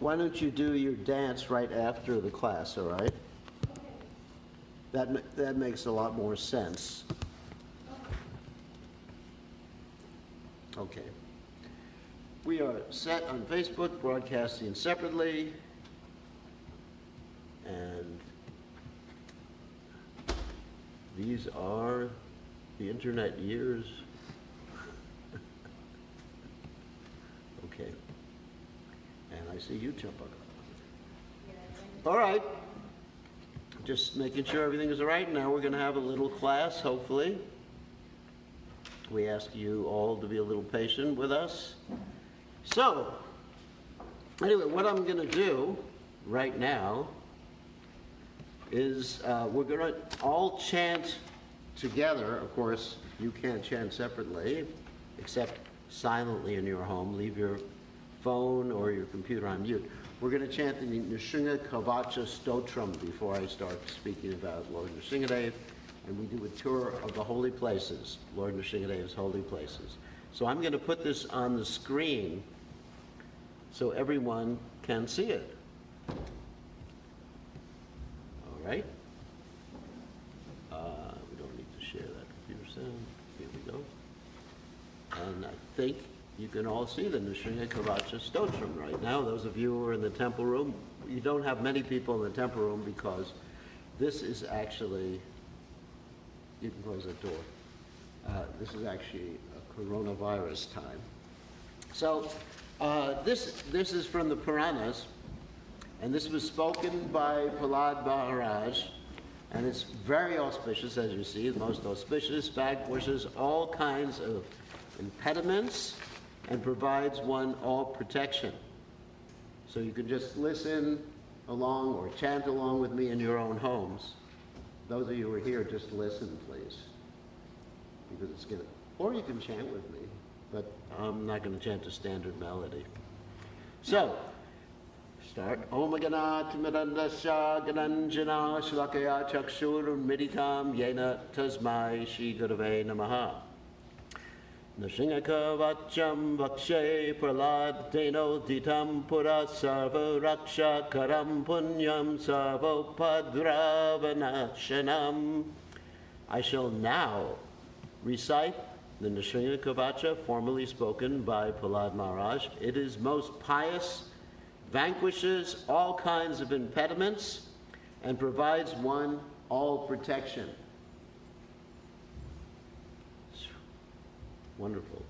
why don't you do your dance right after the class, all right? That makes a lot more sense. Okay. We are set on Facebook, broadcasting separately. And these are the internet years. Okay. And I see you jump up. All right. Just making sure everything is all right. Now we're going to have a little class, hopefully. We ask you all to be a little patient with us. So, anyway, what I'm going to do right now is we're going to all chant together. Of course, you can't chant separately, except silently in your home. Leave your phone or your computer on mute. We're going to chant the Nrsimha Kavacha Stotram before I start speaking about Lord Nrsingadev. And we do a tour of the holy places, Lord Nrsingadev's holy places. So I'm going to put this on the screen so everyone can see it. All right? We don't need to share that computer sound. Here we go. And I think you can all see the Nrsimha Kavacha Stotram right now. Those of you who are in the temple room, you don't have many people in the temple room because this is actually, you can close that door. This is actually a coronavirus time. So this is from the Puranas, and this was spoken by Prahlad Maharaj, and it's very auspicious, as you see, the most auspicious, vanquishes all kinds of impediments and provides one all protection. So you can just listen along or chant along with me in your own homes. Those of you who are here, just listen, please, because it's going to, or you can chant with me, but I'm not going to chant a standard melody. So, start. Om Ganat Mirandasya Gananjana Shlakaya Chakshur Meditam Yena Tasmai Shri Gurave Namaha. Nrsimha Kavacham Vakshe Prahlad Deno Ditam Pura Sarva Raksha Karam Punyam Sarva Padravanashanam. I shall now recite the Nrsimha Kavacha, formerly spoken by Prahlad Maharaj. It is most pious, vanquishes all kinds of impediments, and provides one all protection. Wonderful.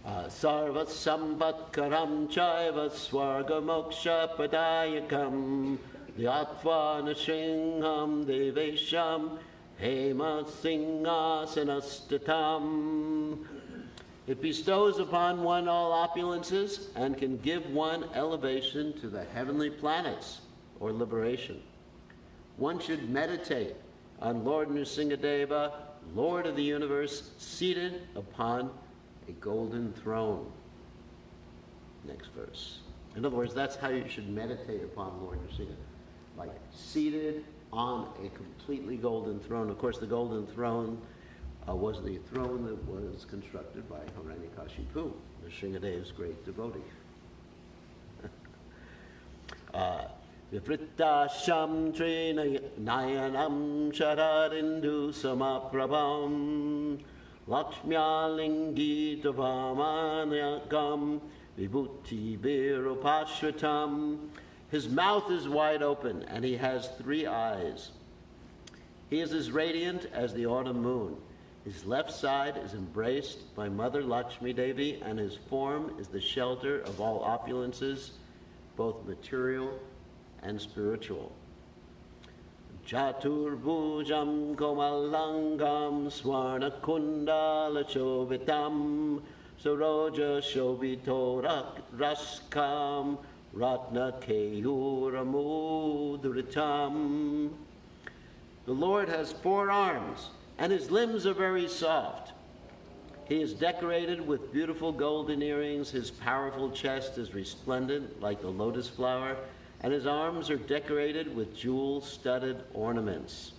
Sarva Samvatkaram Chaiva Swarga Moksha Padayakam Dhyatva Nrsingham Devesham Hema Singhasanasthatam. It bestows upon one all opulences and can give one elevation to the heavenly planets or liberation. One should meditate on Lord Nrsingadeva, Lord of the universe, seated upon a golden throne. Next verse. In other words, that's how you should meditate upon Lord Nrsinga. Like seated on a completely golden throne. Of course, the golden throne was the throne that was constructed by Hiranyakashipu, Nrsingadev's great devotee. Vivritta Shamtri Nayanam Shararindu Samaprabham Lakshmyalingi Tavamanyakam Vibhuti Birupashvatam. His mouth is wide open and he has 3 eyes. He is as radiant as the autumn moon. His left side is embraced by Mother Lakshmi Devi, and his form is the shelter of all opulences, both material and spiritual. Chaturbhujam komalangam swarna kundala shovitam saroja shobito raskam ratna keyuramudritam. The Lord has 4 arms, and his limbs are very soft. He is decorated with beautiful golden earrings. His powerful chest is resplendent like the lotus flower, and his arms are decorated with jewel-studded ornaments.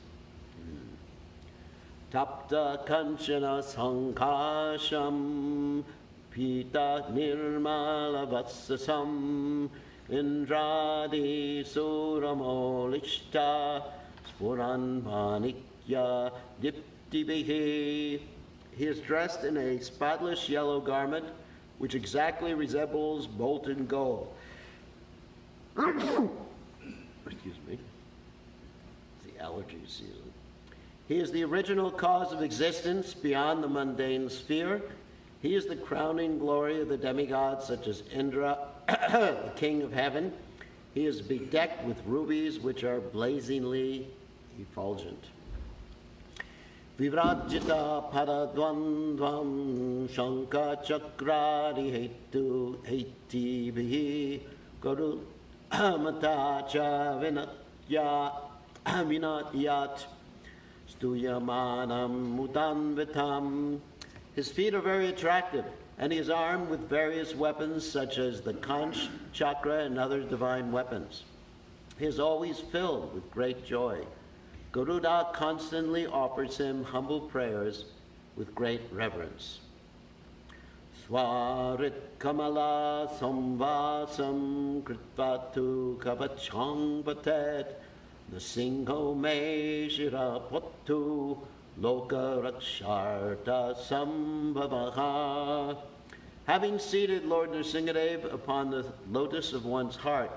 Tapta kanchana sankasham pita nirmala vatsasam Indradi Suramolishta Spuran Manikya Diptibihi. He is dressed in a spotless yellow garment which exactly resembles molten gold. Excuse me. It's the allergy season. He is the original cause of existence beyond the mundane sphere. He is the crowning glory of the demigods, such as Indra, the king of heaven. He is bedecked with rubies, which are blazingly effulgent. Vivrajita paradvandvam shanka chakrari hetu heti bihi guru matacha vinatyat stuyamanam mutanvitam. His feet are very attractive, and he is armed with various weapons such as the conch, chakra, and other divine weapons. He is always filled with great joy. Garuda constantly offers him humble prayers with great reverence. Swarit kamala samvasam kritvatu kavachang patet nasingho me shirapottu loka raksharta sambhavaha. Having seated Lord Nrsingadev upon the lotus of one's heart,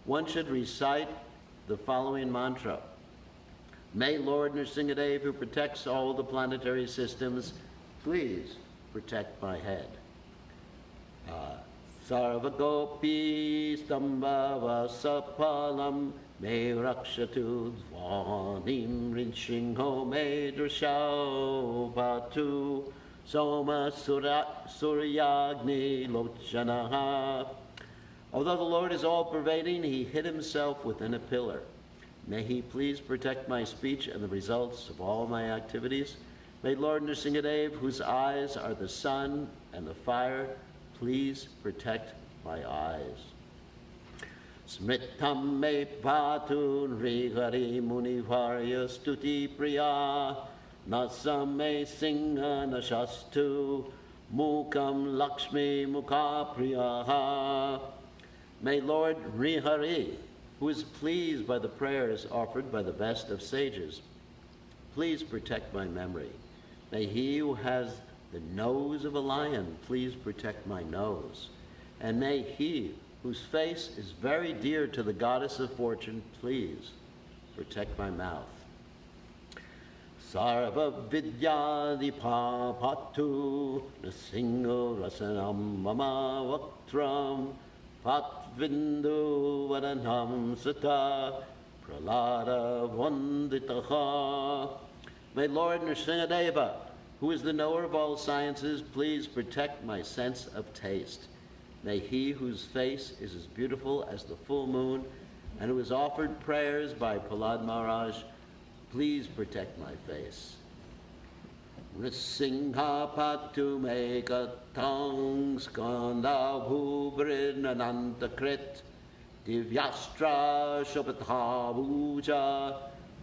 one should recite the following mantra. May Lord Nrsingadev, who protects all the planetary systems, please protect my head. Sarvagopi stambhava sapalam me rakshatu dvanim rinshingho me drashau batu soma suryagni lochanaha. Although the Lord is all-pervading, he hid himself within a pillar. May he please protect my speech and the results of all my activities. May Lord Nrsingadev, whose eyes are the sun and the fire, please protect my eyes. Smritam me patu nrihari munivarya stuti priya nasam me singha nashastu mukam lakshmi mukha priyaha. May Lord Nrihari, who is pleased by the prayers offered by the best of sages, please protect my memory. May he who has the nose of a lion please protect my nose. And may he whose face is very dear to the goddess of fortune please protect my mouth. Sarva vidyadipa patu nasingho rasanam mama vaktram patvindu varanam sata pralada vanditaha. May Lord Nrsingadeva, who is the knower of all sciences, please protect my sense of taste. May he whose face is as beautiful as the full moon and who has offered prayers by Prahlad Maharaj, please protect my face. Nrsimha patu me katang skanda bhubrinanantakrit divyastra shobhatha bhuja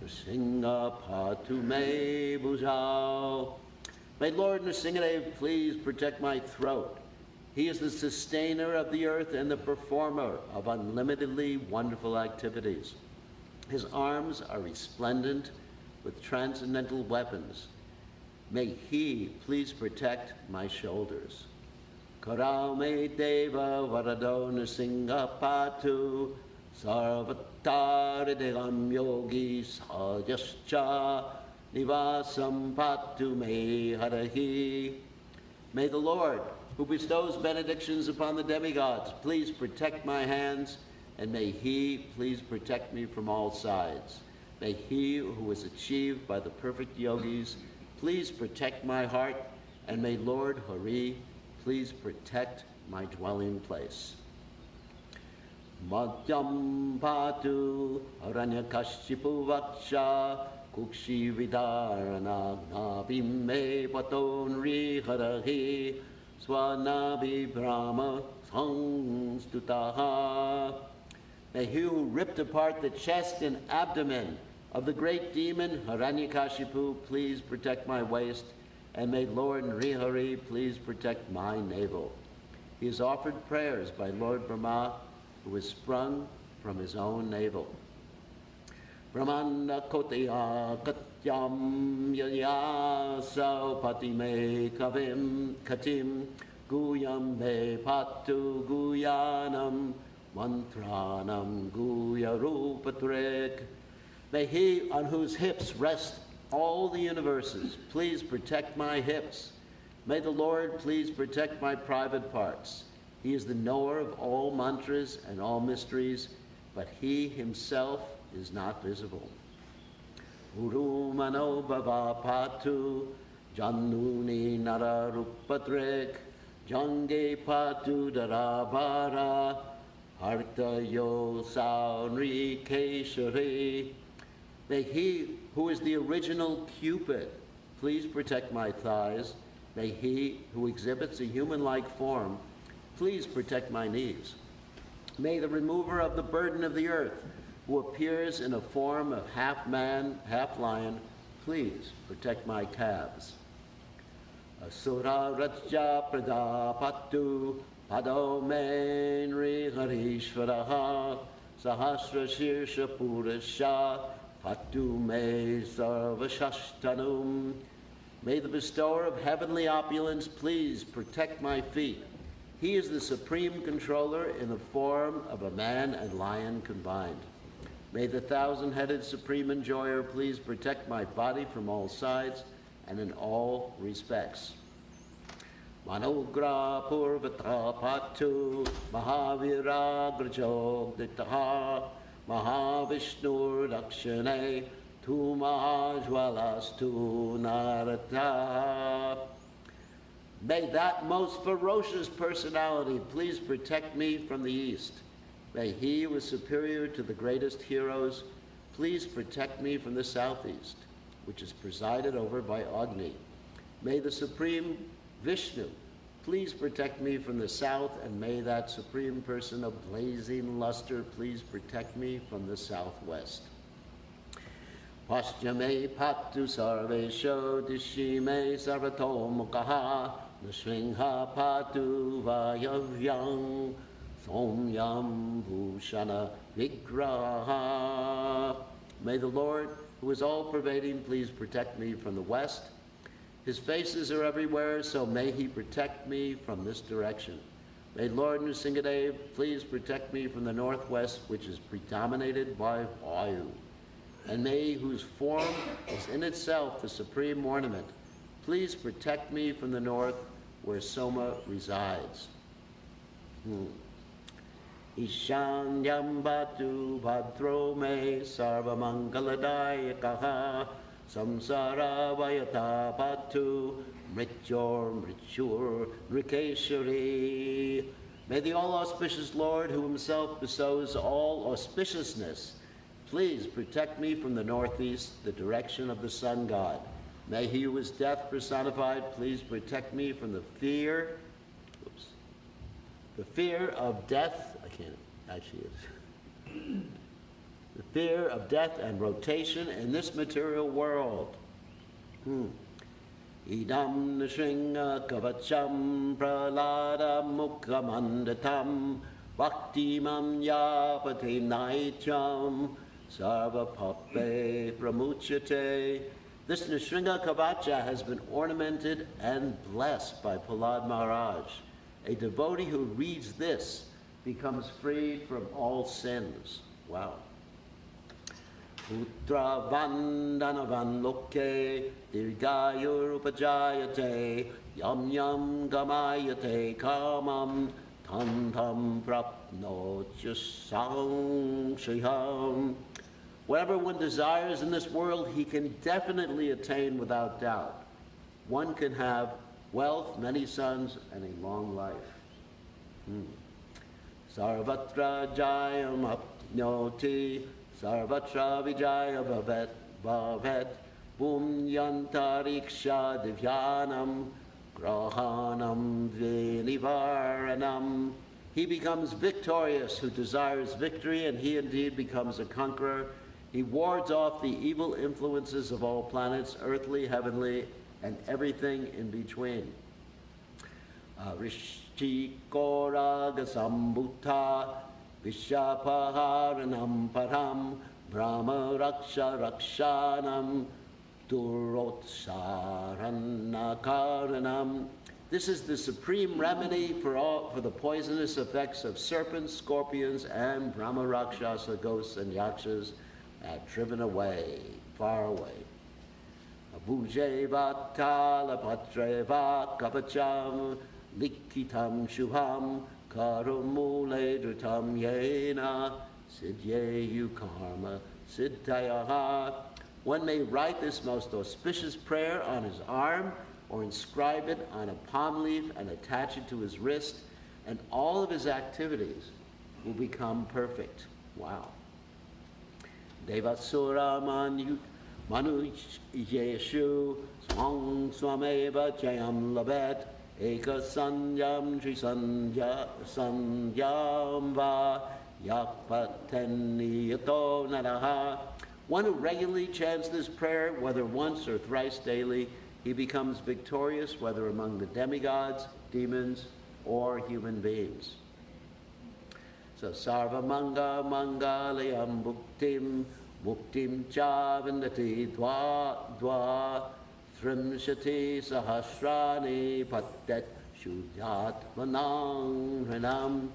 Nrsimha patu me bhujao. May Lord Nrsingadev please protect my throat. He is the sustainer of the earth and the performer of unlimitedly wonderful activities. His arms are resplendent with transcendental weapons. May he please protect my shoulders. Karau me deva varado Nrsimha patu sarvataridegam yogi sajascha nivasam patu me harahi. May the Lord, who bestows benedictions upon the demigods, please protect my hands, and may he please protect me from all sides. May he who is achieved by the perfect yogis please protect my heart, and may Lord Hari please protect my dwelling place. Madhyam patu aranyakashipu vaksha kukshi vidarana nabhim me paton riharahi Swanabi Brahma Samstutaha. May he who ripped apart the chest and abdomen of the great demon Hiranyakashipu please protect my waist, and may Lord Nrihari please protect my navel. He has offered prayers by Lord Brahma who was sprung from his own navel. Brahmanda kotaya katyam yayasau patime kavim katim guyam me patu guyanam mantranam guyarupatrek. May he on whose hips rest all the universes please protect my hips. May the Lord please protect my private parts. He is the knower of all mantras and all mysteries, but he himself is not visible. Uru mano bhava patu januni nararupatrek jange patu darabara harta yo saunri keshari. May he who is the original Cupid please protect my thighs. May he who exhibits a human-like form please protect my knees. May the remover of the burden of the earth, who appears in a form of half man, half lion, please protect my calves. Asura Raja Pradapatu Pado Menri Harishvaraha Sahasra Shirsha Purasha Patu Me Sarvashashtanum. May the bestower of heavenly opulence please protect my feet. He is the supreme controller in the form of a man and lion combined. May the thousand-headed supreme enjoyer please protect my body from all sides and in all respects. Manogra Purvata Patu Mahavira Grajo Ditaha Mahavishnur Dakshane Tu Mahajwalas Tu Narata. May that most ferocious personality please protect me from the east. May he who is superior to the greatest heroes please protect me from the southeast, which is presided over by Agni. May the supreme Vishnu please protect me from the south, and may that supreme person of blazing luster please protect me from the southwest. Paschame patu sarvesho dishime sarvatomukaha nashvingha patu vayavyang somyam bhushana vigraha. May the Lord, who is all-pervading, please protect me from the west. His faces are everywhere, so may he protect me from this direction. May Lord Nrsingadev please protect me from the northwest, which is predominated by Vayu. And may he whose form is in itself the supreme ornament please protect me from the north, where Soma resides. Ishanyam batu bhadro me sarva mangaladayakaha samsara vayata batu mrityur rikeshari. May the all-auspicious Lord, who himself bestows all auspiciousness, please protect me from the northeast, the direction of the sun god. May he who is death personified please protect me from the fear of death. I can't actually. The fear of death and rotation in this material world. Idam nishringa kavacham pralada mukhamandatam bhaktimam yapati naityam sarva pape pramuchate. This Nishringa Kavacha has been ornamented and blessed by Prahlad Maharaj. A devotee who reads this becomes freed from all sins. Wow. Putra vandanavan loke dirgayur upajayate yam yam gamayate kamam tam tam prapnotyasang shiham. Whatever one desires in this world, he can definitely attain without doubt. One can have wealth, many sons, and a long life. Sarvatra jayam apnoti, sarvatra vijaya bhavet, bhumyantariksha divyanam, grahanam vinivaranam. He becomes victorious who desires victory, and he indeed becomes a conqueror. He wards off the evil influences of all planets, earthly, heavenly, and everything in between. Rishikoraga sambhuta Vishapaharanam param Brahma Raksha Rakshanam Durotsarannakaranam. This is the supreme remedy for the poisonous effects of serpents, scorpions, and Brahma Rakshasa ghosts and yakshas driven away, far away. Abhujeva talapatreva kapacham likitam shubham karumule dritam yena siddhyeyu karma siddhayaha. One may write this most auspicious prayer on his arm or inscribe it on a palm leaf and attach it to his wrist, and all of his activities will become perfect. Wow. Devasura manu yeshu swang swameva jayam labet eka sanyam tri sanyam va yakpateni yato naraha. One who regularly chants this prayer, whether once or thrice daily, he becomes victorious, whether among the demigods, demons, or human beings. So, sarva manga mangalayam muktim cha vindati dva trimshati sahasrani pattet shuddhatmanam hrinam.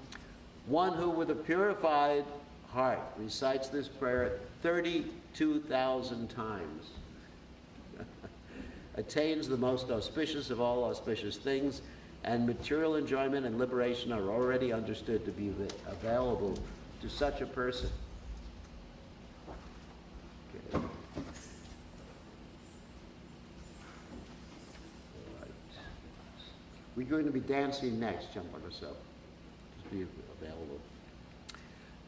One who with a purified heart recites this prayer 32,000 times attains the most auspicious of all auspicious things, and material enjoyment and liberation are already understood to be available to such a person. Okay. All right. We're going to be dancing next, Champaka, just be available.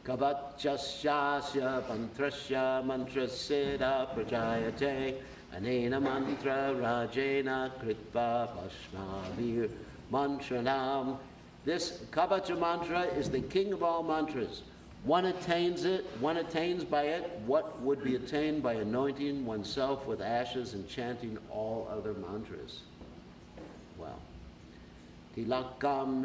Kavachasya pantrasya mantrasya prajayate anena mantra rajena kritva pashmavir mantranam. This Kavacha mantra is the king of all mantras. One attains by it what would be attained by anointing oneself with ashes and chanting all other mantras. Wow. Tilakam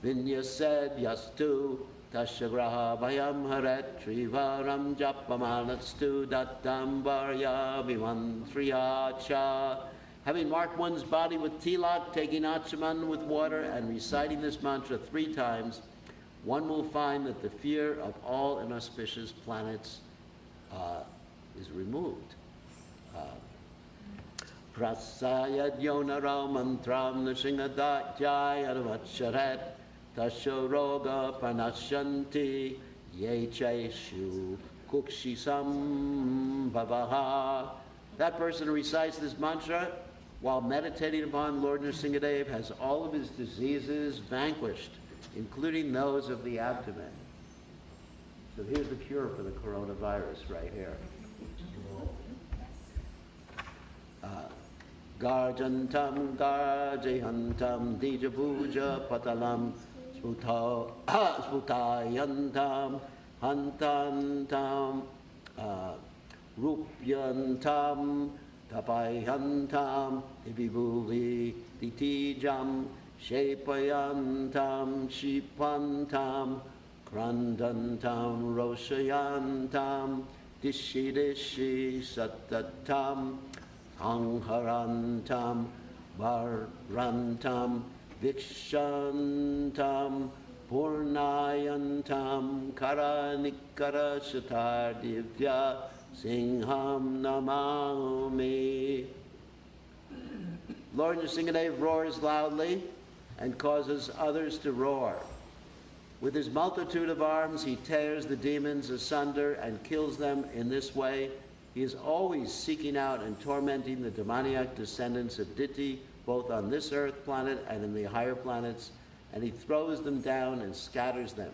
vinyased yastu tashagraha vayam haret trivaram japamanatstu dattam varya vimantriyacha. Having marked one's body with tilak, taking achaman with water, and reciting this mantra 3 times, one will find that the fear of all inauspicious planets is removed. Prasayad yonaro mantram nishingadajay adavacharet tasho roga pranasyanti yecheshu kukshisam bhavaha. That person who recites this mantra while meditating upon Lord Nrsingadev has all of his diseases vanquished, including those of the abdomen. So here's the cure for the coronavirus right here. Garjantam garjayantam dijapuja patalam sputayantam hantantam rupyantam tapayantam ibibuli ditijam shepayantam shipantam krandantam roshayantam dishi dishi satatam angharantam varantam vikshantam purnayantam karanikara shatardivya singham namami. Lord Nrsingadev roars loudly and causes others to roar. With his multitude of arms, he tears the demons asunder and kills them in this way. He is always seeking out and tormenting the demoniac descendants of Diti, both on this earth planet and in the higher planets, and he throws them down and scatters them.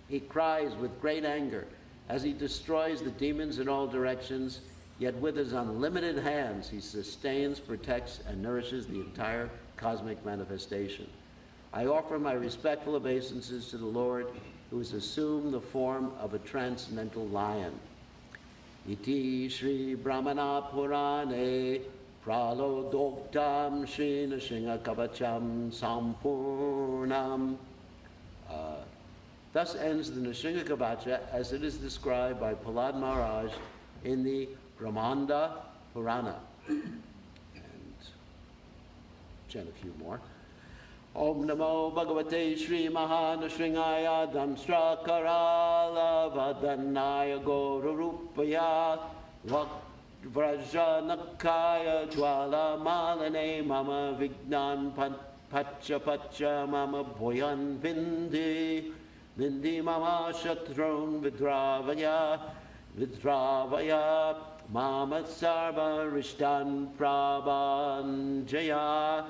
He cries with great anger as he destroys the demons in all directions, yet with his unlimited hands he sustains, protects, and nourishes the entire cosmic manifestation. I offer my respectful obeisances to the Lord, who has assumed the form of a transcendental lion. Iti Shri Brahmana Purane Pralodoktam Shri Nrsinga Kavacham Sampurnam. Thus ends the Nrsimha Kavacha as it is described by Prahlad Maharaj in the Brahmanda Purana. And chant a few more. Om Namo Bhagavate Sri Mahanrsimhaya Damstra Karala Vadanaya Gorurupaya Vrajanakaya Jwala Malane Mama Vignan Pacha Pacha Mama Boyan Vindi Vindi Mama Shatrun Vidravaya Mama Sarva Rishtan Prabhanjaya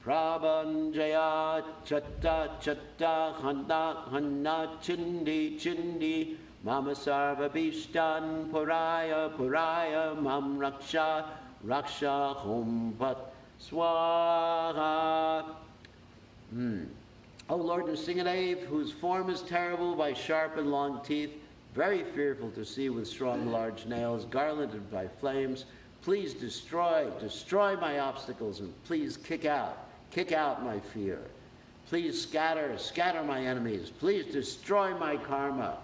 Prabhanjaya Chatta Chatta Hanna Chindi Mama Sarva Bishtan Puraya Mam Raksha Humpat Swaha. O Lord Nrsingadev, whose form is terrible by sharp and long teeth, very fearful to see with strong large nails, garlanded by flames, please destroy my obstacles, and please kick out my fear. Please scatter my enemies. Please destroy my karma.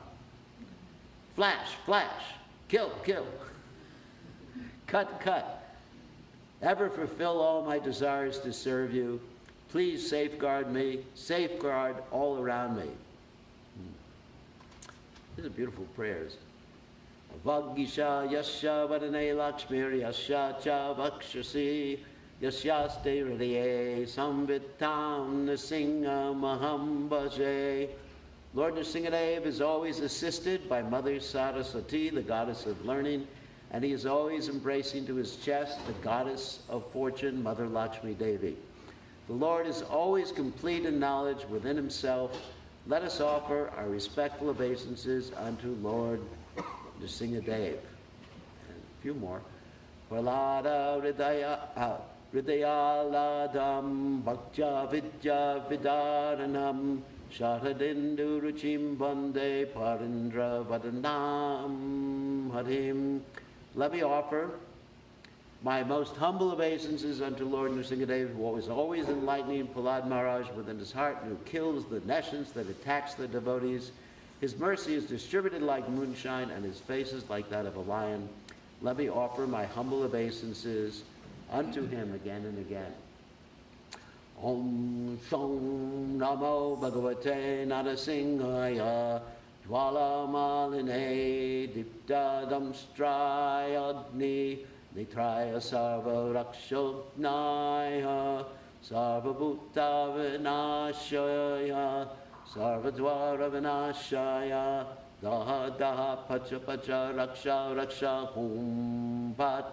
Flash, kill, cut. Ever fulfill all my desires to serve you. Please safeguard me, safeguard all around me. These are beautiful prayers. Vagisha yasya vadane lakshmir yasya cha vakshasi yasyaste hridaye samvitam Nrsimha maham bhaje. Lord Nrsingadev is always assisted by Mother Saraswati, the goddess of learning, and he is always embracing to his chest the goddess of fortune, Mother Lakshmi Devi. The Lord is always complete in knowledge within himself. Let us offer our respectful obeisances unto Lord Nrsingadev. And a few more. Prahlada Hridayaladam Bhaktya Vidya Vidaranam Sharadindu Ruchim Bande Parindra Vadanam Harim. Let me offer my most humble obeisances unto Lord Nrsingadev, who is always enlightening Prahlad Maharaj within his heart, and who kills the nescience that attacks the devotees. His mercy is distributed like moonshine, and his face is like that of a lion. Let me offer my humble obeisances unto him again and again. Om Shom Namo Bhagavate Narasimhaya Jwala Maline Dipta Damstrayadni Nitraya Sarva Rakshodnaya Sarva Bhutta Vinashaya Sarva Dvara Vinashaya Daha Daha Pacha Pacha Raksha Hum Pat.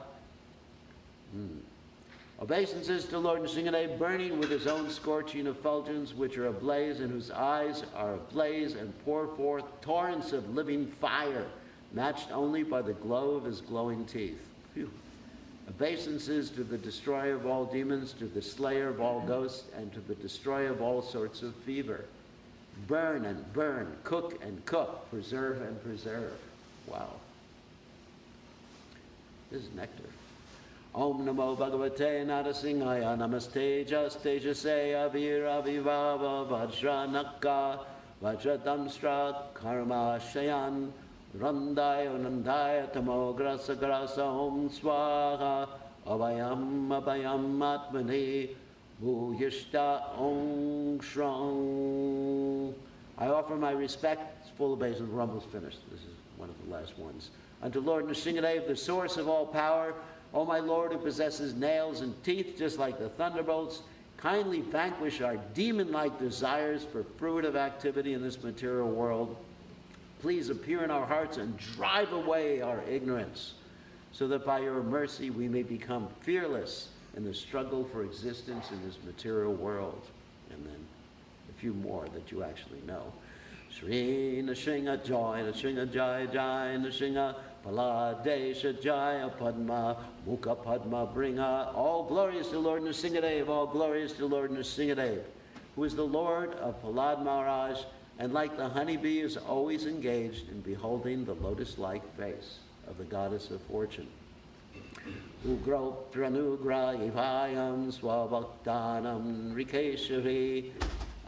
Obeisances to Lord Nrsingadev, burning with his own scorching effulgence, which are ablaze, and whose eyes are ablaze and pour forth torrents of living fire, matched only by the glow of his glowing teeth. Phew. Obeisances to the destroyer of all demons, to the slayer of all ghosts, and to the destroyer of all sorts of fever. Burn and burn, cook and cook, preserve and preserve. Wow. This is nectar. Om Namo Bhagavate Narasimhaya Namaste Tejase Avir Avivava Vajranaka Vajradamstra Karma Shayan Randaya Nandaya Tamograsa Grasa Om Swaha Abhayam Atmani Bhuyishta Om Shrang. I offer my respectful obeisance. We're almost finished. This is one of the last ones. Unto Lord Nrsingadev, the source of all power, O my Lord, who possesses nails and teeth just like the thunderbolts, kindly vanquish our demon-like desires for fruitive activity in this material world. Please appear in our hearts and drive away our ignorance, so that by your mercy we may become fearless in the struggle for existence in this material world. And then a few more that you actually know. Shri Nrsinga Joy, Nrsinga Jai Jai, Nrsinga Paladesha Jaya Padma, Mukha Padma Bringa. All glorious to Lord Nrsingadev, all glorious to Lord Nrsingadev, who is the Lord of Prahlad Maharaj, and like the honeybee is always engaged in beholding the lotus-like face of the goddess of fortune. Ugro Pranugra Ivayam Swabhaktanam Rikeshari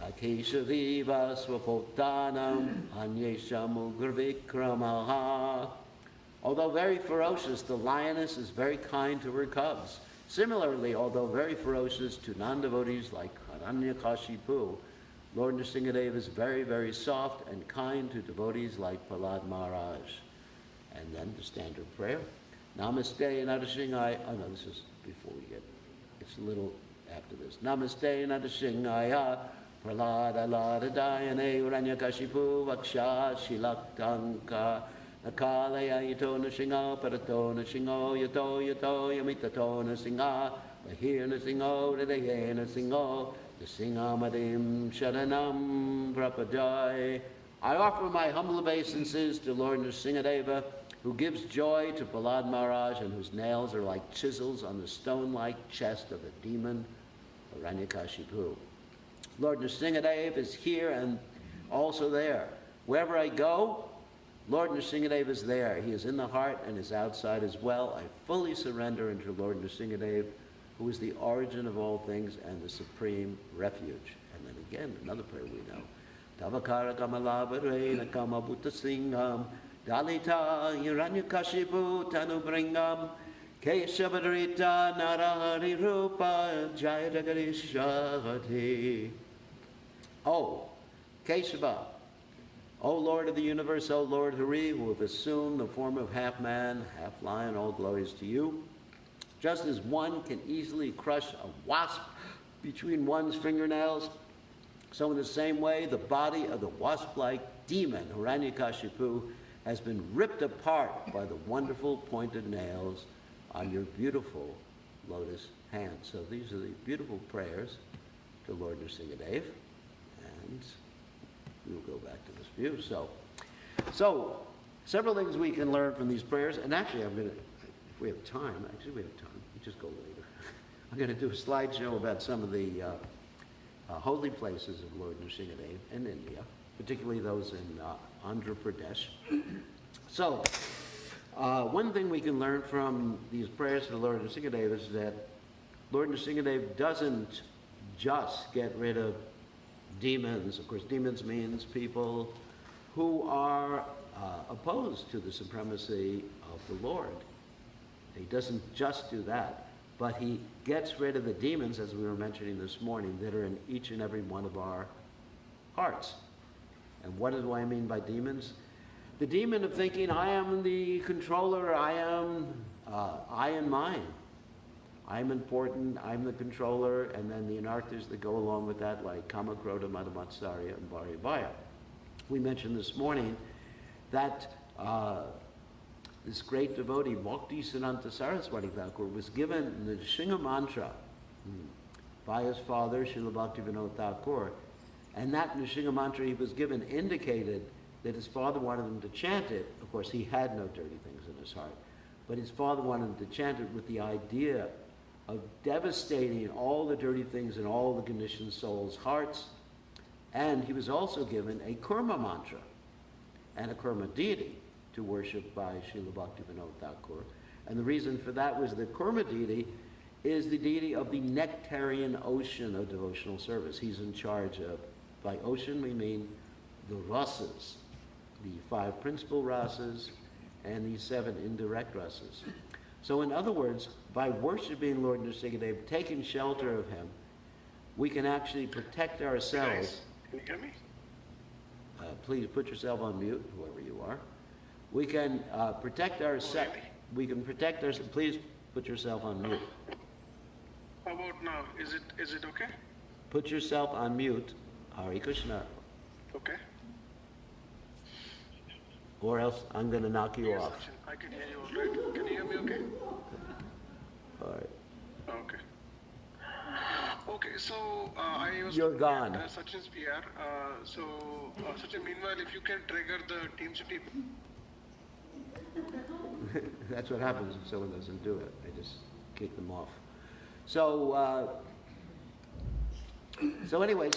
Akeshaviva Swapotanam Anyeshamugravikramaha. Although very ferocious, the lioness is very kind to her cubs. Similarly, although very ferocious to non-devotees like Hiranyakashipu, Lord Nrsingadev is very, very soft and kind to devotees like Prahlad Maharaj. And then the standard prayer. Namaste Narasimhaya. Oh no, this is before we get, it's a little after this. Namaste Narasimhaya. Prahlada Ladadayane Hiranyakashipu Vaksha Shilaktanka. Nakalaya yato Nrsinga Parato Nrsingo yato yamitato Nrsinga Bahir Nrsingo Ridaye Nrsingo Nrsingamadim Sharanam Prapadai. I offer my humble obeisances to Lord Nrsingadeva, who gives joy to Prahlad Maharaj and whose nails are like chisels on the stone-like chest of a demon, Hiranyakashipu. Lord Nrsingadev is here and also there. Wherever I go, Lord Nrsingadev is there. He is in the heart and is outside as well. I fully surrender into Lord Nrsingadev, who is the origin of all things and the supreme refuge. And then again, another prayer we know. Tavakara Kamalabharena Kamabhuta Singham Dalita Hiranyakashipu Tanubringam Keshavarita Narahari Rupa Jayadagarishahati. Oh, Keshava, O Lord of the universe, O Lord Hari, who have assumed the form of half man, half lion, all glories to you. Just as one can easily crush a wasp between one's fingernails, so in the same way, the body of the wasp-like demon, Hiranyakashipu, has been ripped apart by the wonderful pointed nails on your beautiful lotus hands. So these are the beautiful prayers to Lord Nrsingadev, and we'll go back to this view. So several things we can learn from these prayers, and actually I'm going to, if we have time, we just go later. I'm going to do a slideshow about some of the holy places of Lord Nrsingadev in India, particularly those in Andhra Pradesh. So, one thing we can learn from these prayers to Lord Nrsingadev is that Lord Nrsingadev doesn't just get rid of demons. Of course, demons means people who are opposed to the supremacy of the Lord. He doesn't just do that, but he gets rid of the demons, as we were mentioning this morning, that are in each and every one of our hearts. And what do I mean by demons? The demon of thinking, I am the controller, I am I and mine. I'm important, I'm the controller, and then the anarthas that go along with that, like Kama, Krodha, Mada, Matsarya, and Bharyabhaya. We mentioned this morning that this great devotee, Bhakti Siddhanta Saraswati Thakur, was given the Nrsinga mantra by his father, Srila Bhaktivinoda Thakur. And that Nrsinga mantra he was given indicated that his father wanted him to chant it. Of course, he had no dirty things in his heart, but his father wanted him to chant it with the idea of devastating all the dirty things in all the conditioned souls' hearts. And he was also given a Kurma mantra and a Kurma deity to worship by Srila Bhaktivinoda Thakur. And the reason for that was the Kurma deity is the deity of the nectarian ocean of devotional service. He's in charge of, by ocean we mean the rasas, the 5 principal rasas and the 7 indirect rasas. So in other words, by worshiping Lord Nrsingadev, taking shelter of him, we can actually protect ourselves. Can you hear me? Please put yourself on mute, whoever you are. We can protect ourselves. We can protect ourselves. Please put yourself on mute. How about now? Is it okay? Put yourself on mute, Hare Krishna. Okay. Or else I'm going to knock you off. Sachin, I can hear you all right. Can you hear me okay? All right. Okay. Okay, so I was You're gone. at Sachin's PR. Sachin, meanwhile, if you can trigger the Team City. That's what happens if someone doesn't do it. I just kick them off. So, anyway,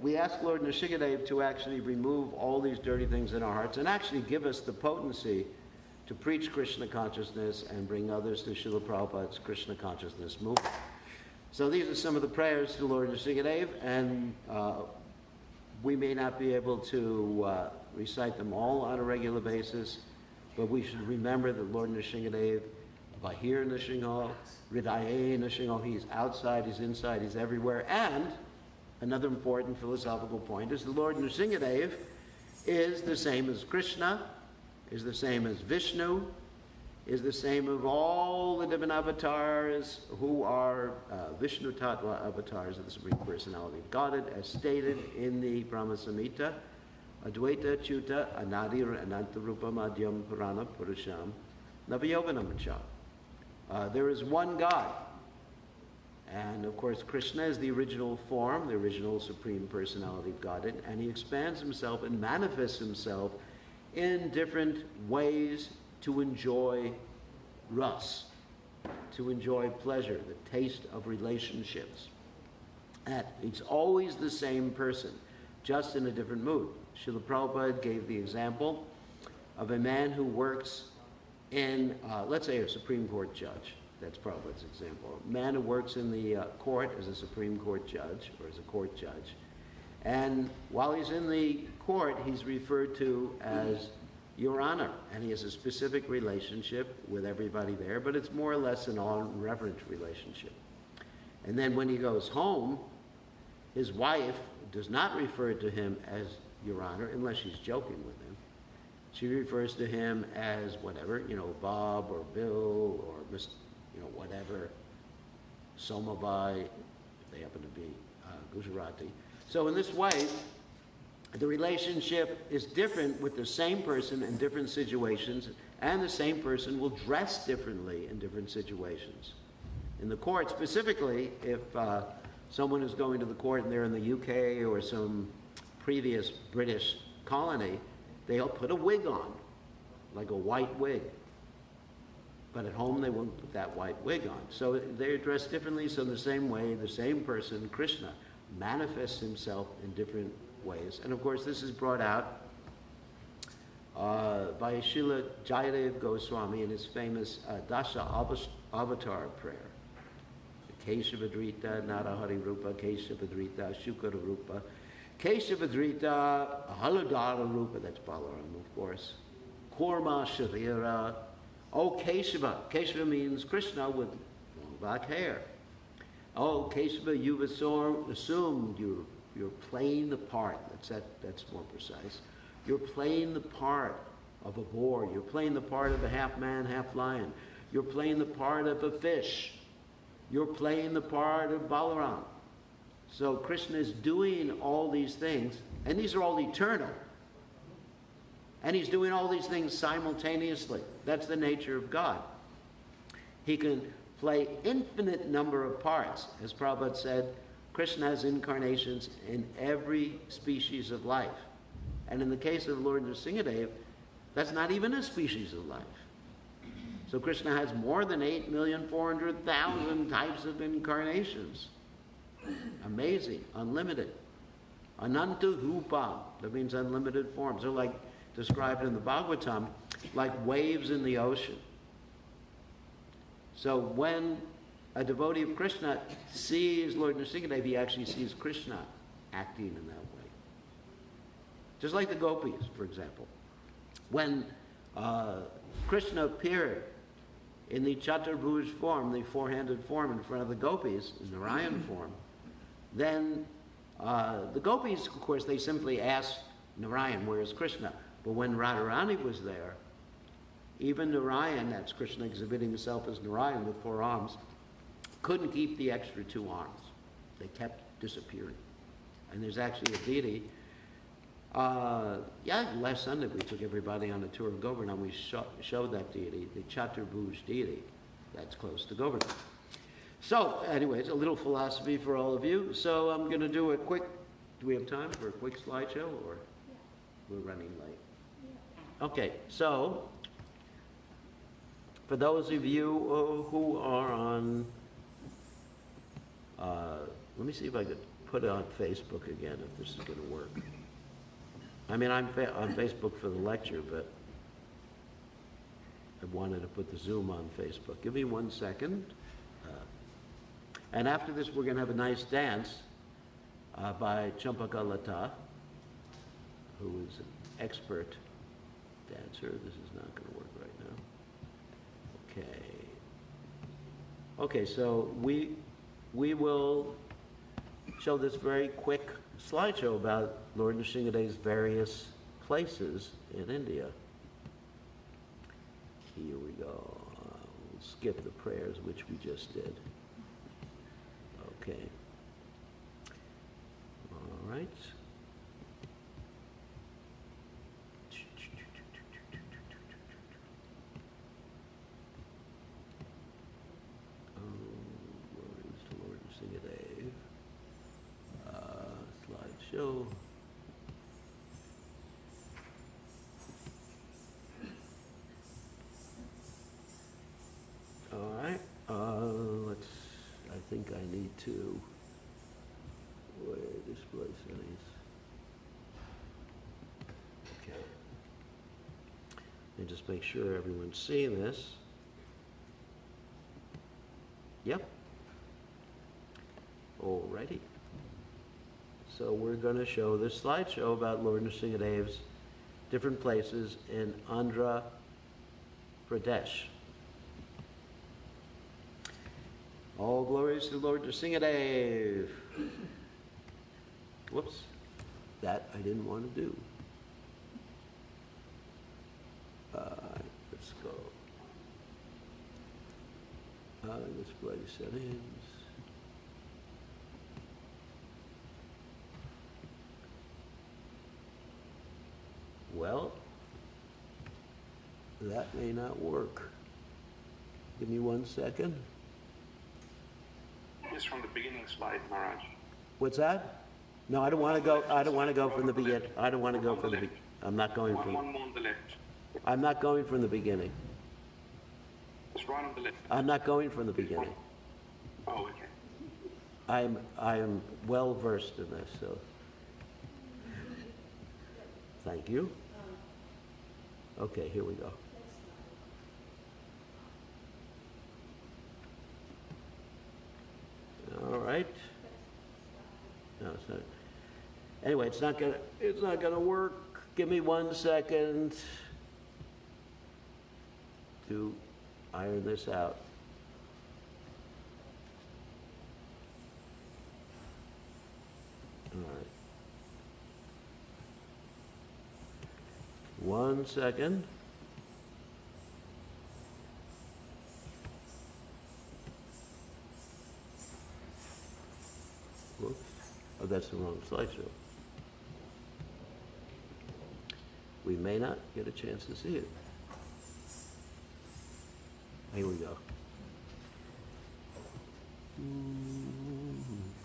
we ask Lord Nrsingadev to actually remove all these dirty things in our hearts and actually give us the potency to preach Krishna consciousness and bring others to Srila Prabhupada's Krishna consciousness movement. So these are some of the prayers to Lord Nrsingadev, and we may not be able to recite them all on a regular basis, but we should remember that Lord Nrsingadev, Bahir Nrsinga, Hridaye Nrsinga, he's outside, he's inside, he's everywhere. And another important philosophical point is the Lord Nrsingadev is the same as Krishna, is the same as Vishnu, is the same of all the different avatars who are Vishnu Tattva avatars of the Supreme Personality of Godhead, as stated in the Brahma Samhita, Advaita Chuta Anadir Anantarupa Madhyam Purana Purusham Navayovanamacha. There is one God. And of course, Krishna is the original form, the original Supreme Personality of Godhead, and he expands himself and manifests himself in different ways to enjoy ras, to enjoy pleasure, the taste of relationships. And it's always the same person, just in a different mood. Srila Prabhupada gave the example of a man who works in, let's say, a Supreme Court judge. That's Prabhupada's example. A man who works in the court as a Supreme Court judge, or as a court judge. And while he's in the court, he's referred to as Your Honor, and he has a specific relationship with everybody there, but it's more or less an all-reverent relationship. And then when he goes home, his wife does not refer to him as Your Honor, unless she's joking with him. She refers to him as whatever, Bob or Bill or Mr., whatever, Somabai, if they happen to be Gujarati. So in this way, the relationship is different with the same person in different situations, and the same person will dress differently in different situations. In the court, specifically, if someone is going to the court and they're in the UK or some previous British colony, they'll put a wig on, like a white wig. But at home, they won't put that white wig on. So they're dressed differently, so in the same way, the same person, Krishna, manifests himself in different ways. And of course, this is brought out by Srila Jayadev Goswami in his famous Dasha Avatar prayer. Keshavadrita, Narahari Rupa, Keshavadrita, Shukara Rupa, Keshavadrita, Haludara Rupa, that's Balaram, of course, Kurma Sharira. Oh, Keshava. Keshava means Krishna with long black hair. Oh, Keshava, you've assumed you're playing the part. That's more precise. You're playing the part of a boar. You're playing the part of a half man, half lion. You're playing the part of a fish. You're playing the part of Balaram. So Krishna is doing all these things, and these are all eternal. And he's doing all these things simultaneously. That's the nature of God. He can play infinite number of parts. As Prabhupada said, Krishna has incarnations in every species of life. And in the case of Lord Nrsingadev, that's not even a species of life. So Krishna has more than 8,400,000 types of incarnations. Amazing, unlimited. Ananta Rupa, that means unlimited forms. They're like described in the Bhagavatam, like waves in the ocean. So when a devotee of Krishna sees Lord Nrsingadev, he actually sees Krishna acting in that way. Just like the gopis, for example. When Krishna appeared in the Chaturbhuj form, the four-handed form in front of the gopis, in Narayan form, then the gopis, of course, they simply asked Narayan, where is Krishna? But when Radharani was there, even Narayan, that's Krishna exhibiting himself as Narayan with 4 arms, couldn't keep the extra 2 arms. They kept disappearing. And there's actually a deity. Last Sunday we took everybody on a tour of Govardhan. We showed that deity, the Chaturbhuj deity, that's close to Govardhan. So, anyways, a little philosophy for all of you. So I'm going to do a quick, do we have time for a quick slideshow, or we're running late? Okay, so for those of you who are on, let me see if I could put it on Facebook again, if this is going to work. I mean, I'm on Facebook for the lecture, but I wanted to put the Zoom on Facebook. Give me 1 second. And after this, we're going to have a nice dance by Champaka Lata, who is an expert dancer. This is not going to work right now. Okay. Okay, so we will show this very quick slideshow about Lord Nrsingadev's various places in India. Here we go. We'll skip the prayers, which we just did. Okay. All right. Glories to Lord Nrsingadev. Slideshow. All right. I think I need to display settings. Okay. And just make sure everyone's seeing this. Yep. Alrighty. So we're going to show this slideshow about Lord Nrsingadev's different places in Andhra Pradesh. All glories to Lord Nrsingadev. Whoops, that I didn't want to do. Let's go. Display settings. Well, that may not work. Give me 1 second. It's from the beginning slide, Maharaj. What's that? No, I don't want to go. I don't want to go from the beginning. I don't want to go from the beginning. I'm not going from. One more on the left. I'm not going from the beginning. It's one on the left. I'm not going from the beginning. Oh, okay. I am well versed in this, so thank you. Okay, here we go. All right. No, it's not. Anyway, it's not gonna work. Give me 1 second to iron this out. All right. 1 second. Whoops. Oh, that's the wrong slideshow. We may not get a chance to see it. Here we go.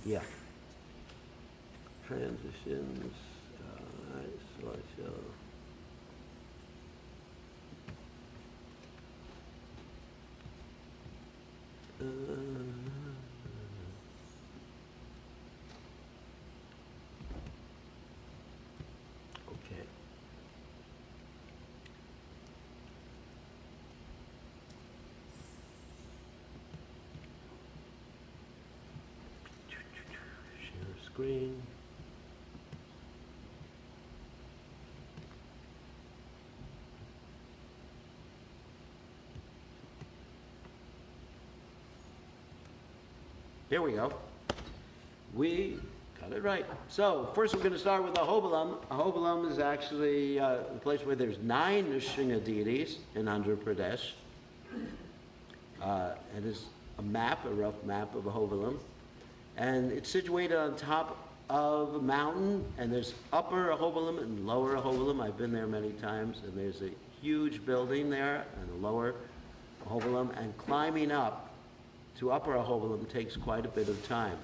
Yeah. Transitions. Slideshow. Okay. Share screen. Here we go. We got it right. So first we're going to start with Ahobilam. Ahobilam is actually a place where there's 9 Nrsinga deities in Andhra Pradesh. It is a map, a rough map of Ahobilam. And it's situated on top of a mountain, and there's upper Ahobilam and lower Ahobilam. I've been there many times, and there's a huge building there, and a lower Ahobilam, and climbing up to Upper Ahobilam takes quite a bit of time.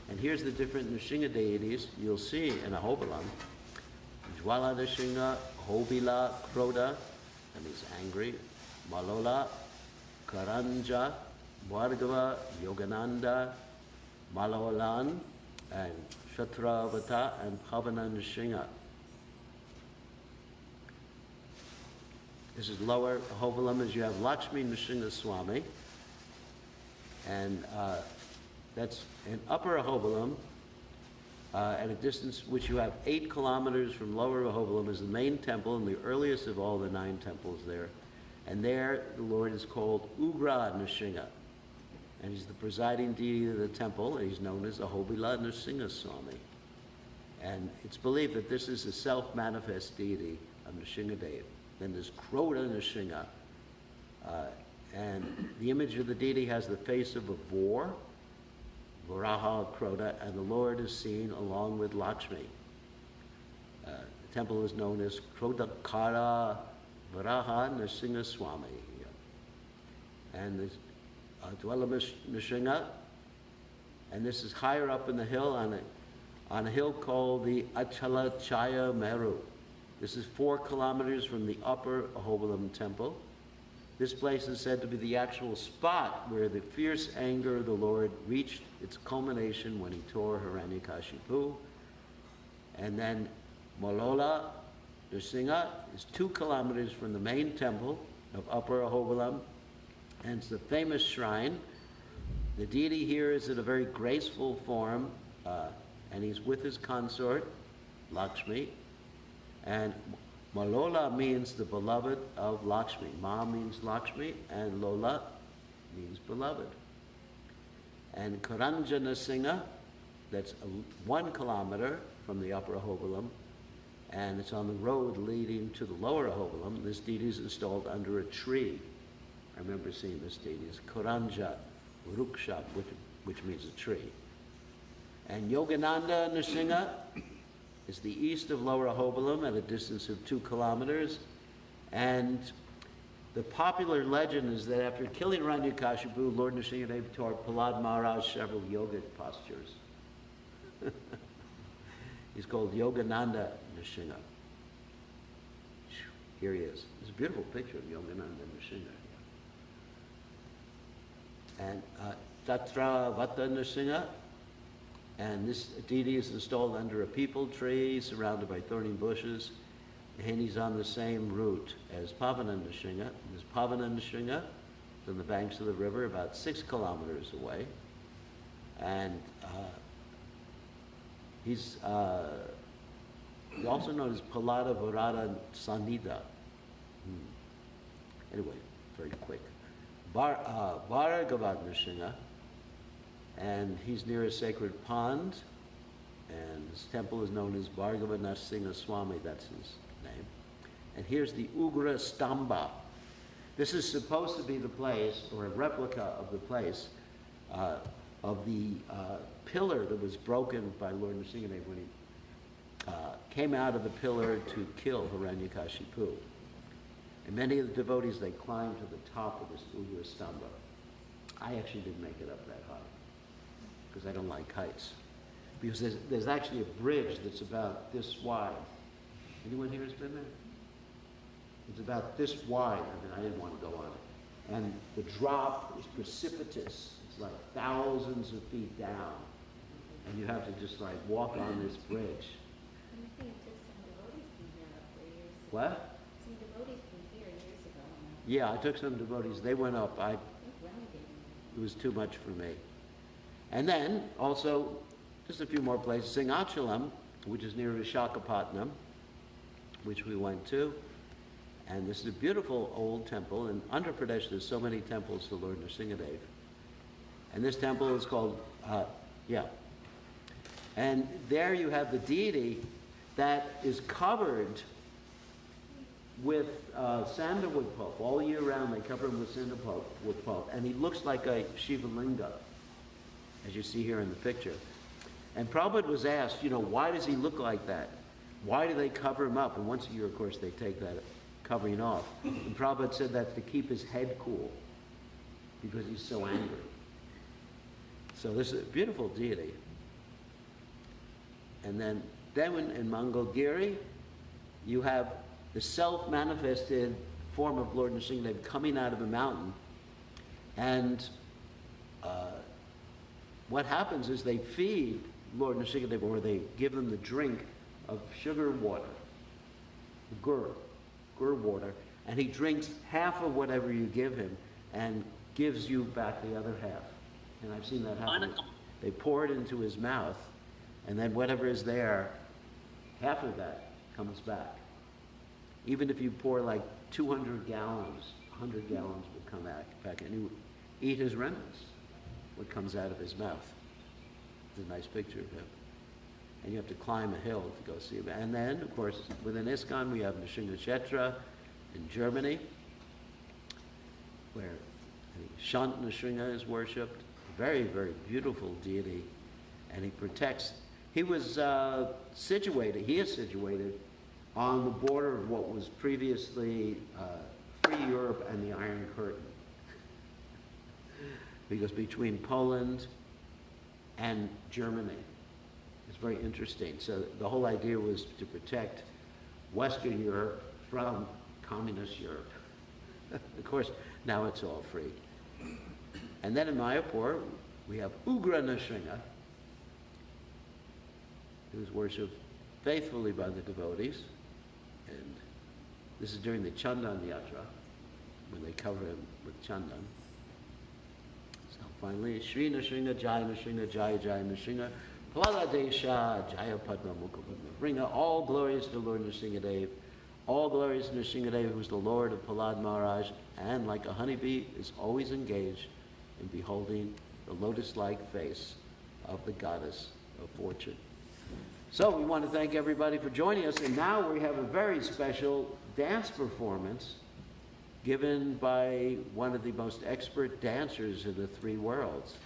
And here's the different Nrsinga deities you'll see in Ahobilam. Jwala Nrsinga, Hobila, Krodha, and he's angry. Malola, Karanja, Bhargava, Yogananda, Malawalan, and Shatravata, and Pavana Nrsinga. This is lower Ahobilam, as you have Lakshmi Nrsinga Swami. And That's in Upper Ahobilam, at a distance which you have 8 kilometers from Lower Ahobilam is the main temple and the earliest of all the 9 temples there. And there the Lord is called Ugra Nrsimha. And he's the presiding deity of the temple, and he's known as Ahobila Nrsimha Swami. And it's believed that this is a self-manifest deity of Nrsimhadev. Then there's Kroda Nrsimha. And the image of the deity has the face of a boar, Varaha Kroda, and the Lord is seen along with Lakshmi. The temple is known as Krodakara Varaha Nrsimha Swami. And there's Dwala Nrsimha, and this is higher up in the hill on a hill called the Achala Chaya Meru. This is 4 kilometers from the Upper Ahobilam temple. This place is said to be the actual spot where the fierce anger of the Lord reached its culmination when he tore Hiranyakashipu. And then Malola Nrsimha is 2 kilometers from the main temple of Upper Ahobilam, and it's the famous shrine. The deity here is in a very graceful form, and he's with his consort, Lakshmi. And Malola means the beloved of Lakshmi. Ma means Lakshmi, and Lola means beloved. And Karanja Nrsimha, that's 1 kilometer from the Upper Ahobilam, and it's on the road leading to the Lower Ahobilam. This deity is installed under a tree. I remember seeing this deity. It's Karanja Ruksha, which means a tree. And Yogananda Nrsimha is the east of Lower Ahobilam at a distance of 2 kilometers. And the popular legend is that after killing Hiranyakashipu, Lord Nrsimhadev taught Prahlad Maharaj several yogic postures. He's called Yogananda Nrsimha. Here he is. It's a beautiful picture of Yogananda Nrsimha. And Tatra Vata Nrsimha, and this deity is installed under a peepal tree surrounded by thorny bushes, and he's on the same route as Pavana Nrsimha. There's Pavana Nrsimha on the banks of the river about 6 kilometers away, and he's also known as Palada Varada Sanida. Anyway, very quick. Bhargava Nrsimha, and he's near a sacred pond, and his temple is known as Bhargava Nrsimha Swami, that's his name. And here's the Ugra Stamba. This is supposed to be the place, or a replica of the place, of the pillar that was broken by Lord Nrsimhadev when he came out of the pillar to kill Hiranyakashipu. And many of the devotees, they climbed to the top of this Ugra Stamba. I actually didn't make it up that high, because I don't like heights. Because there's actually a bridge that's about this wide. Anyone here has been there? It's about this wide. I mean, I didn't want to go on it. And the drop is precipitous. It's like thousands of feet down. And you have to just like walk on this bridge. I think it took some devotees from here up there years ago. What? Some devotees from here years ago. Yeah, I took some devotees. They went up. I think Remy did. It was too much for me. And then also, just a few more places. Singhachalam, which is near Visakhapatnam, which we went to. And this is a beautiful old temple. In Andhra Pradesh, there's so many temples to Lord Nrsimhadev. And this temple is called, And there you have the deity that is covered with sandalwood pulp. All year round, they cover him with sandalwood pulp. And he looks like a Shiva Linga, as you see here in the picture. And Prabhupada was asked, why does he look like that? Why do they cover him up? And once a year, of course, they take that covering off. And Prabhupada said that's to keep his head cool, because he's so angry. So this is a beautiful deity. And then in Mangalgiri, you have the self-manifested form of Lord Nrsimhadev coming out of a mountain. And what happens is they feed Lord Nrsimhadev, or they give them the drink of sugar water, gur water, and he drinks half of whatever you give him and gives you back the other half. And I've seen that happen. They pour it into his mouth, and then whatever is there, half of that comes back. Even if you pour like 200 gallons, 100 gallons will come back, and you eat his remnants, what comes out of his mouth. It's a nice picture of him. And you have to climb a hill to go see him. And then, of course, within ISKCON, we have Nrsimha Kshetra in Germany, where Sant Nrsimha is worshipped. Very, very beautiful deity. And he protects. He was situated on the border of what was previously Free Europe and the Iron Curtain. Because between Poland and Germany. It's very interesting. So the whole idea was to protect Western Europe from communist Europe. Of course, now it's all free. And then in Mayapur, we have Ugra Nrsimha, who's worshipped faithfully by the devotees. And this is during the Chandan Yatra, when they cover him with Chandan. So finally, Shri Nrsimha, Jai Nrsimha, Jai Jai Nrsimha, Praladesha, Jaya Padma Mukha Padma Vringa. All glories to Lord Nrsingadev. All glories to Nrsingadev, who's the Lord of Prahlad Maharaj, and like a honeybee, is always engaged in beholding the lotus-like face of the goddess of fortune. So we want to thank everybody for joining us, and now we have a very special dance performance given by one of the most expert dancers in the three worlds,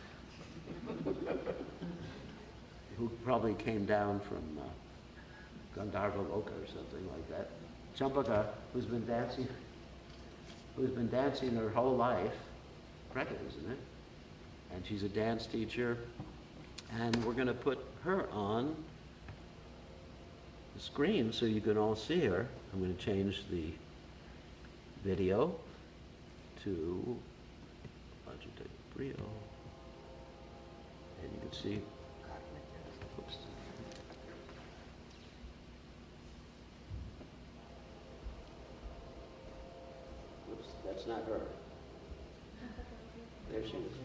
who probably came down from Gandharva Loka or something like that. Champaka, who's been dancing her whole life, Preka, isn't it? And she's a dance teacher, and we're going to put her on the screen so you can all see her. I'm going to change the video to Ajita Brio, and you can see. Oops. Oops, that's not her. There she is.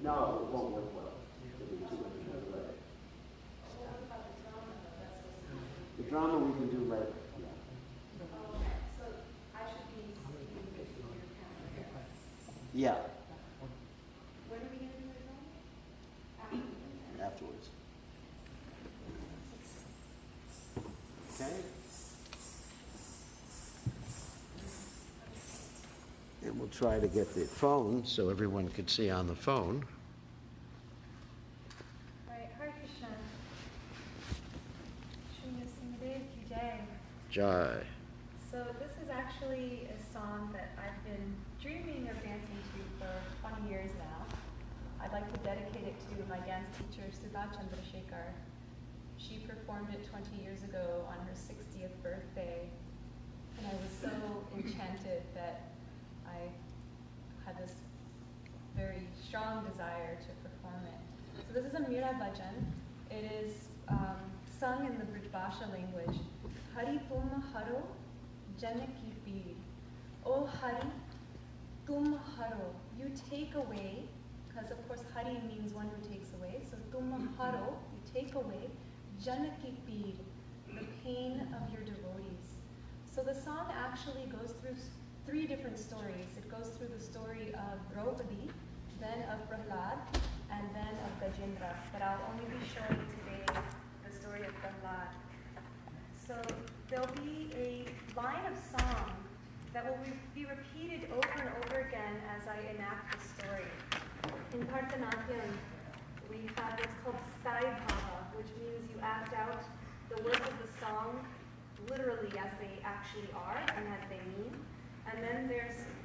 No, it won't work well. It'll be too much delay. The drama we can do later. Yeah. When are we going to do it? Afterwards. Okay. And we'll try to get the phone so everyone could see on the phone. Right, Hare Krishna. Shri Nrsimhadev Ki Jai. Jai. So this is actually a song that I've been dreaming of dancing to for 20 years now. I'd like to dedicate it to my dance teacher, Sudha Chandrasekhar. She performed it 20 years ago on her 60th birthday, and I was so enchanted that I had this very strong desire to perform it. So this is a Meera Bhajan. It is sung in the Brijbhasha language. Hari tum haro janaki peer. Oh Hari, tum haro, you take away, because of course Hari means one who takes away. So tum haro, you take away, janaki peer, the pain of your devotees. So the song actually goes through three different stories. It goes through the story of Draupadi, then of Prahlad, and then of Gajendra. But I'll only be showing today the story of Prahlad. So there'll be a line of song that will be repeated over and over again as I enact the story. In Bharatanatyam, we have what's called Sthai Bhava, which means you act out the words of the song literally as they actually are and as they mean. And then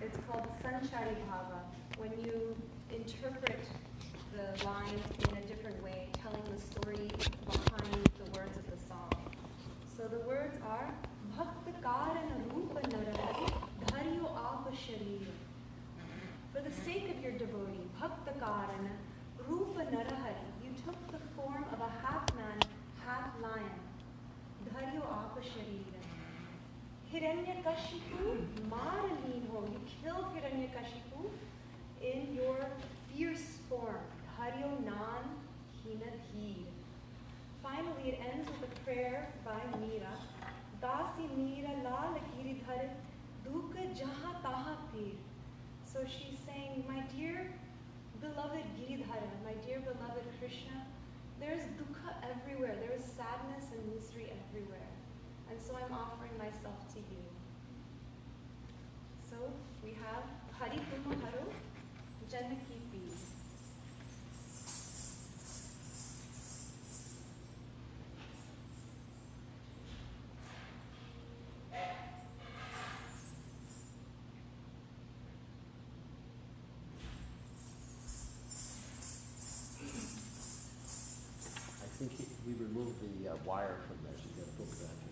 it's called Sanchari Bhava, when you interpret the line in a different way, telling the story behind the words of the song. So the words are, Bhakta Karana Rupa Narahari Dhariyo Apa Sharira. For the sake of your devotee, Bhakta Karana Rupa Narahari, you took the form of a half man, half lion. Dhariyo Apa Sharira. Hiranyakashipu Maralino. You killed Hiranyakashipu in your fierce form. Haryo Nan Hinadhi. Finally, it ends with a prayer by Meera. Dasi Meera Lal Giridhar Dukha Jaha Taha Pir. So she's saying, my dear beloved Giridhara, my dear beloved Krishna, there is dukkha everywhere. There is sadness and misery everywhere. And so I'm offering myself to you. So we have Hari Tumaharo Janaki Pi. I think we removed the wire from this. You got to put it back in.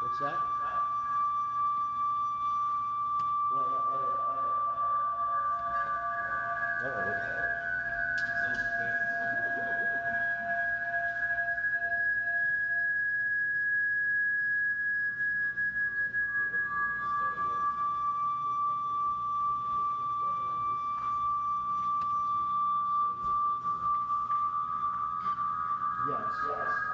What's that? Yes, yes.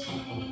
Haribo.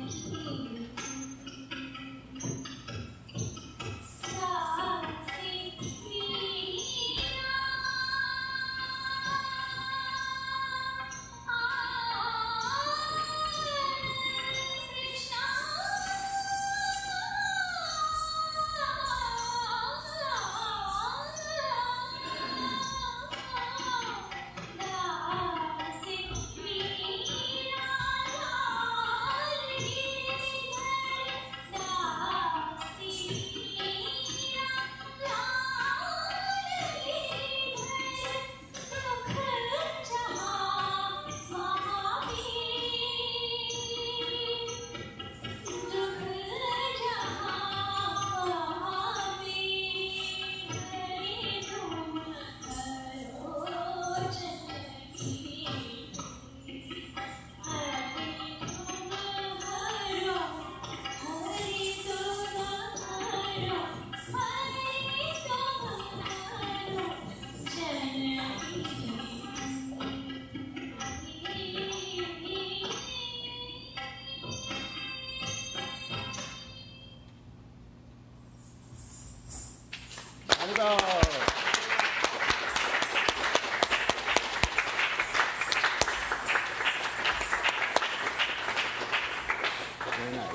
Very nice.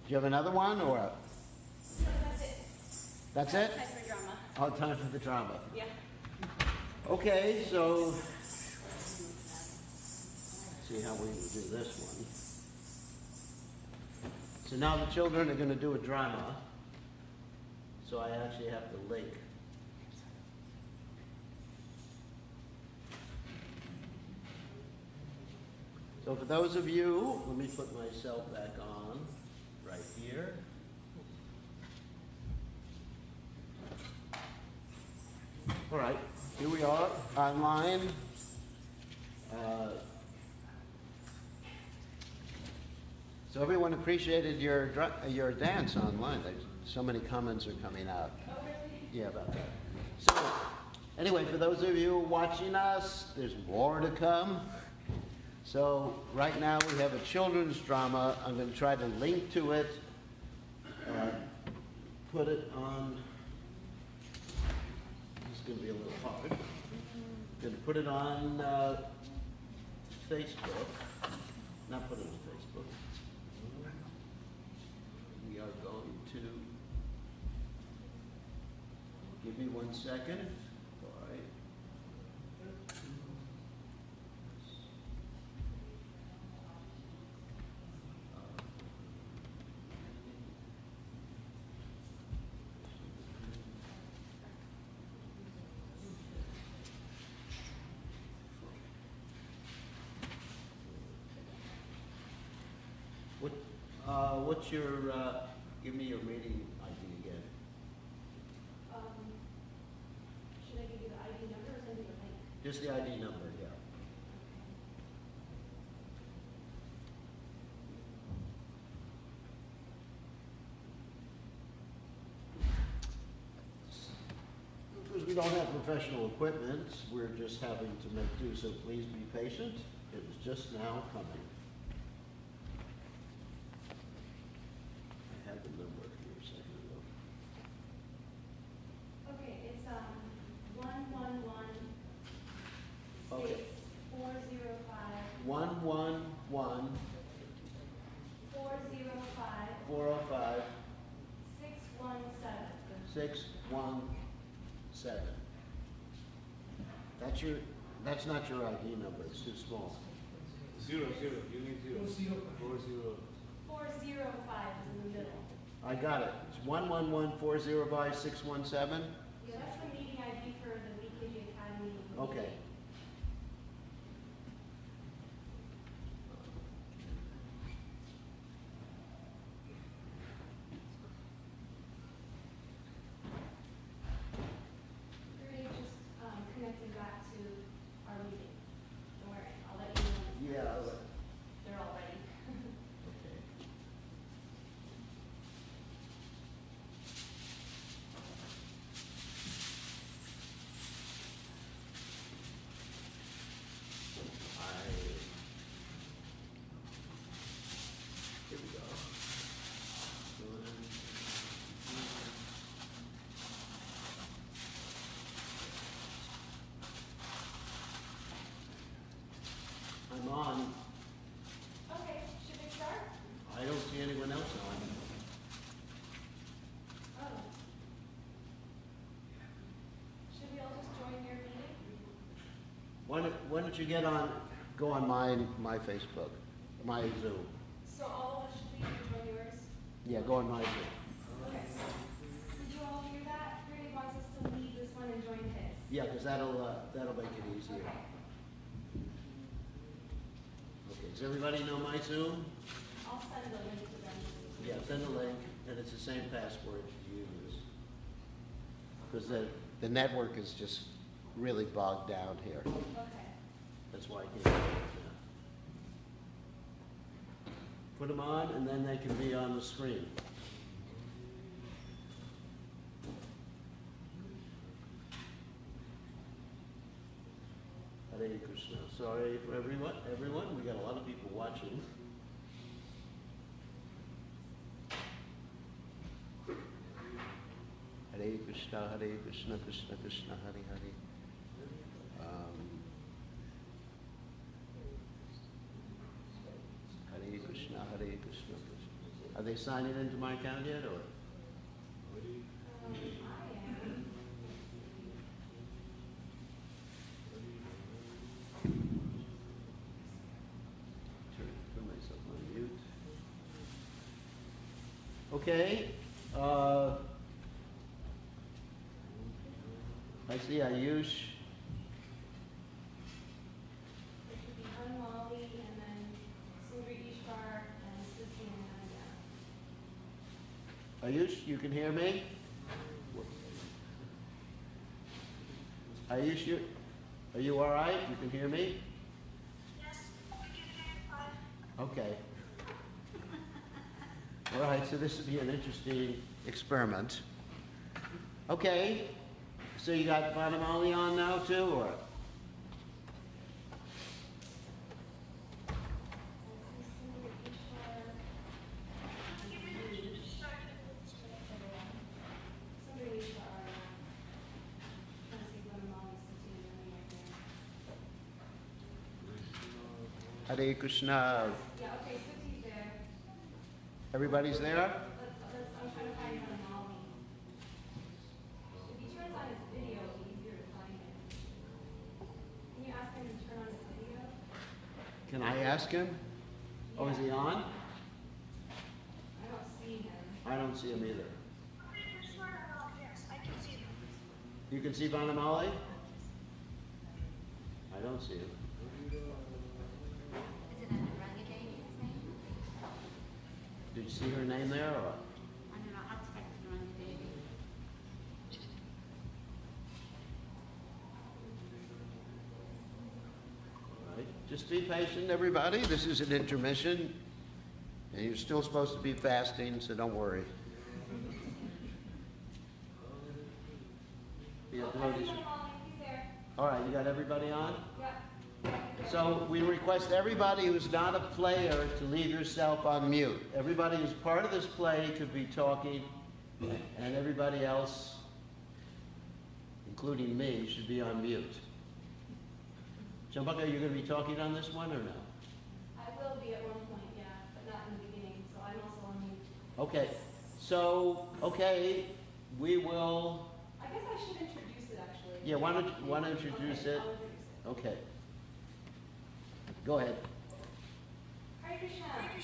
Do you have another one, or? That's it? Time for drama. Oh, time for the drama. Yeah. Okay, so, see how we will do this one. So now the children are gonna do a drama. So I actually have to link. So for those of you, let me put myself back on right here. All right, here we are online. So everyone appreciated your dance online. So many comments are coming out. Oh, really? Yeah, about that. So, anyway, for those of you watching us, there's more to come. So, right now we have a children's drama. I'm going to try to link to it, put it on. This is going to be a little hard. I'm going to put it on Facebook. Not put it on Facebook. We are going to. Give me 1 second. All right. What's your, give me your meeting ID again. Should I give you the ID number or send you a link? Just the ID number, yeah. Because we don't have professional equipment, we're just having to make do, so please be patient. It was just now coming. I had the number here a second ago. Okay, it's 111 Okay. space 405 111 405 405 617. 617. That's not your ID number, it's too small. 0, 0, you need 0. 4, 0. 405 is in the middle. I got it. It's 111 405 617. Yeah, that's the meeting ID for the BKG Academy. Okay. meeting. We're just connecting back to our meeting. Don't worry, I'll let you know when it's Yeah. closed. They're all ready. Okay. why don't you go on my Facebook, my Zoom. So all of us should leave and join yours? Yeah, go on my Zoom. Okay. Did you all hear that? Granny wants us to leave this one and join his. Yeah, because that'll make it easier. Okay. Okay, does everybody know my Zoom? I'll send the link to them. Yeah, send a link, and it's the same password you use. Because the network is just really bogged down here. Okay. That's why I can't do it now. Put them on, and then they can be on the screen. Hare Krishna. Sorry for everyone. We got a lot of people watching. Hare Krishna, Krishna Krishna, Hare Hare. Hare Krishna, Hare Krishna, Krishna. Are they signing into my account yet, or? I am. Turn myself on mute. Okay. I see Ayush. It should be Anmali and then Sundar Ishwar and Sissy and Anya. Ayush, you can hear me? Ayush, are you all right? You can hear me? Yes, we can hear you fine. Okay. All right, so this will be an interesting experiment. Okay, so you got Vanamali on now too, or? Hare Krishna. Yeah, okay, Suti's there. Everybody's there? I'm trying to find Anmali. If he turns on his video, it'll be easier to find him. Can you ask him to turn on his video? Can I ask him? Oh, is he on? I don't see him. I don't see him either. Yes, I can see them. You can see Vanamali? I don't see him. Is it under Rangadevi's name? Did you see her name there, or? Under Artifact Rangadevi. All right. Just be patient, everybody. This is an intermission, and you're still supposed to be fasting, so don't worry. Yeah, Oh, I see Anmali, he's there. all right, you got everybody on? Yep. So we request everybody who's not a player to leave yourself on mute. Everybody who's part of this play could be talking, and everybody else, including me, should be on mute. Champaka, are you going to be talking on this one or no? I will be at one point, yeah, but not in the beginning, so I'm also on mute. Okay, so, okay, we will, I guess I should introduce it actually. yeah, why don't you introduce it? I'll introduce it. Okay. Go ahead. Hare Krishna. I don't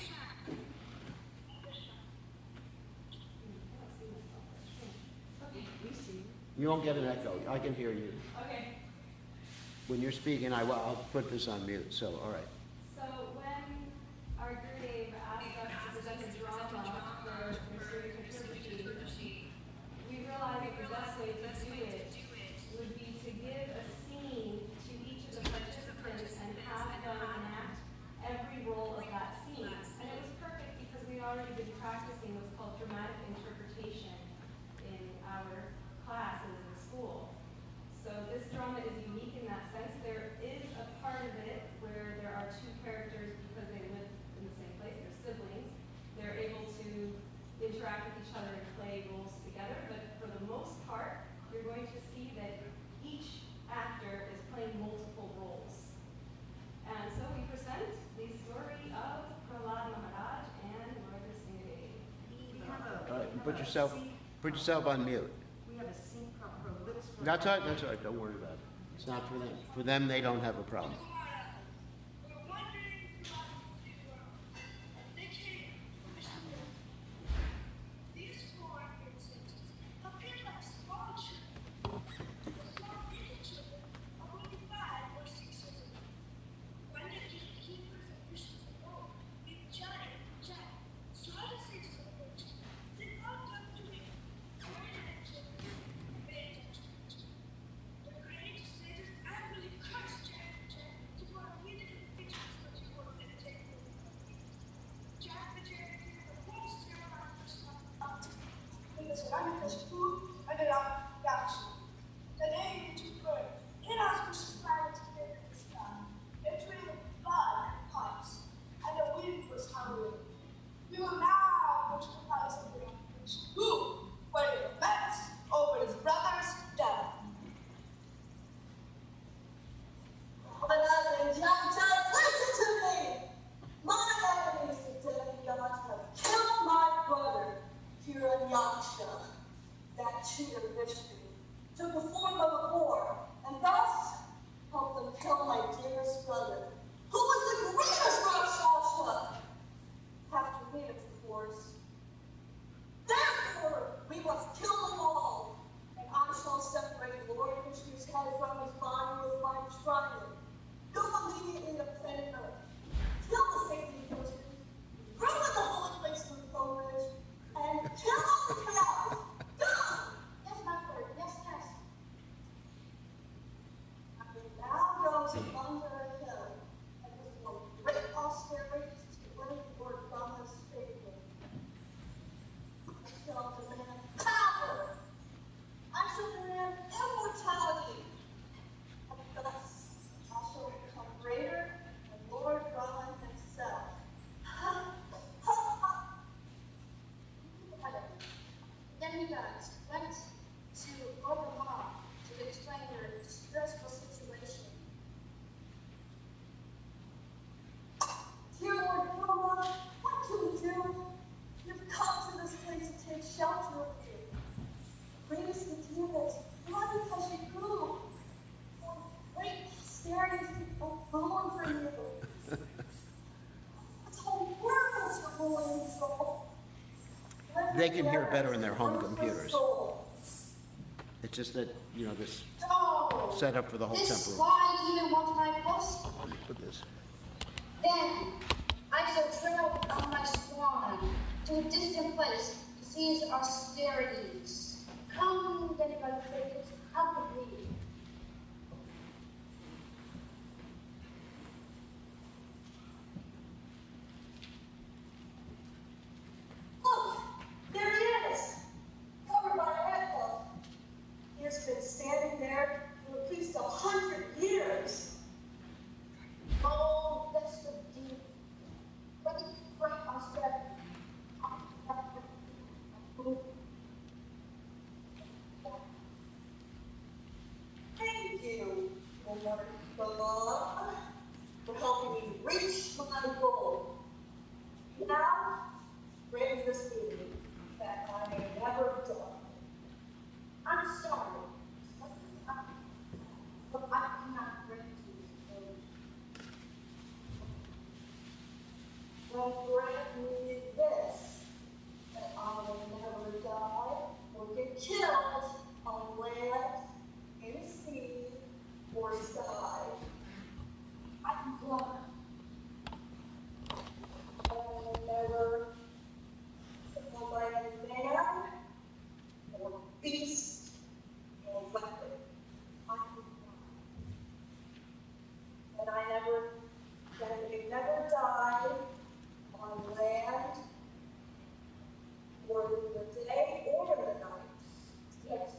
see myself. Okay, we see. You won't get an echo. I can hear you. Okay, When you're speaking, I'll put this on mute, so, all right. so when our Gurudev asked us to present a drama for Mysterious Liturgy, we realized that the best way to do it would be to give a scene to each of the participants and have them enact every role of that scene. And it was perfect because we'd already been practicing what's called dramatic interpretation in our classes in school. So this drama is unique in that sense. There is a part of it where there are two characters because they live in the same place, they're siblings. They're able to interact with each other and play roles together, but for the most part, you're going to see that each actor is playing multiple roles. And so we present the story of Prahlad Maharaj and Lord Singhadev. We have a. All right, put yourself on mute. We have a scene for lips. That's all right, don't worry about it. It's not for them. For them, they don't have a problem. We're wondering about the world. They came from Michigan. These four princesses appear like small children. The small little children are only 5 or 6 years old. When they keep keepers and bishops alone, with giant, so how to say to the approach? They all come to me. Very children, very attention. The great sages angrily cursed Jack to put a wicked pictures of you were meditating. Jack the Janitor, the most terrifying person on earth. In the ceramic food, I did not reaction. The day to burn, inauspicious planets appeared in the sky. It trailed blood and pipes, and the wind was howling. We will now go to the palace of the Empress, who waited immense over his brother's death. Listen to me! My enemies, the demigods, have killed my brother, Hiranyaksha, that cheater Vishnu, took the form of a boar, and thus helped them kill my dearest brother, who was the greatest Rakshasa, after Venus, of course. Therefore, we must kill them all, and I shall separate Lord Vishnu's head from his body with my trident. Go immediately to planet Earth. Kill the safety person, ruin the holy place with foliage, and kill all the cows. Go! Yes, my lord. Yes, yes. I will now go to under a hill, and with great austerity to win Lord Brahma's favor. I shall demand power. I shall demand immortality. And thus, I shall become greater than Lord Brahma himself. Demigods went to Lord Brahma to explain their stressful situation. Dear Lord Brahma, what can we do? You've come to this place to take shelter of you. Greatest the demons, not because you grew. For great staring people born for you. It's whole world to rule and soul. They can hear better in their home computers. It's just that, you know, this Oh, set up for the whole this temple. slide even wants my books. Put this. Then I shall travel on my swan to a distant place to see his austerities. Come, demigod sages, how could we? Look, there he is, covered by a red cloth. He has been standing there for at least 100 years. Oh, that's the deep. But it's great austerity. Thank you, Lord Brahma, for helping me reach my goal. Now, grant me this meeting that I may never die. I'm sorry, but I cannot grant you this privilege. Then grant me this, that I will never die or get killed on land, in sea, or sky. I can fly. I will never kill by a man, or beast, or weapon. I can fly. And I may never die on land, or in the day or the night. Yes,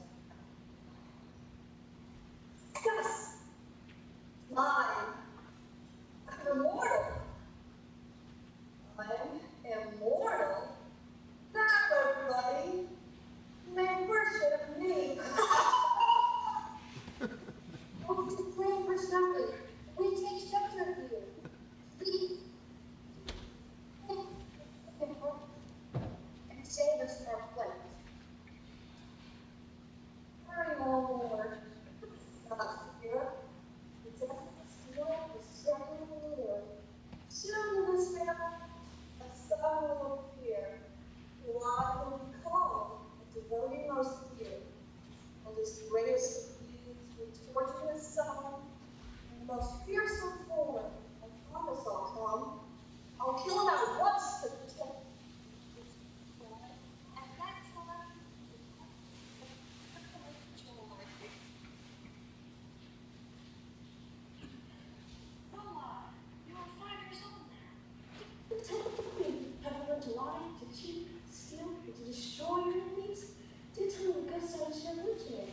new to me.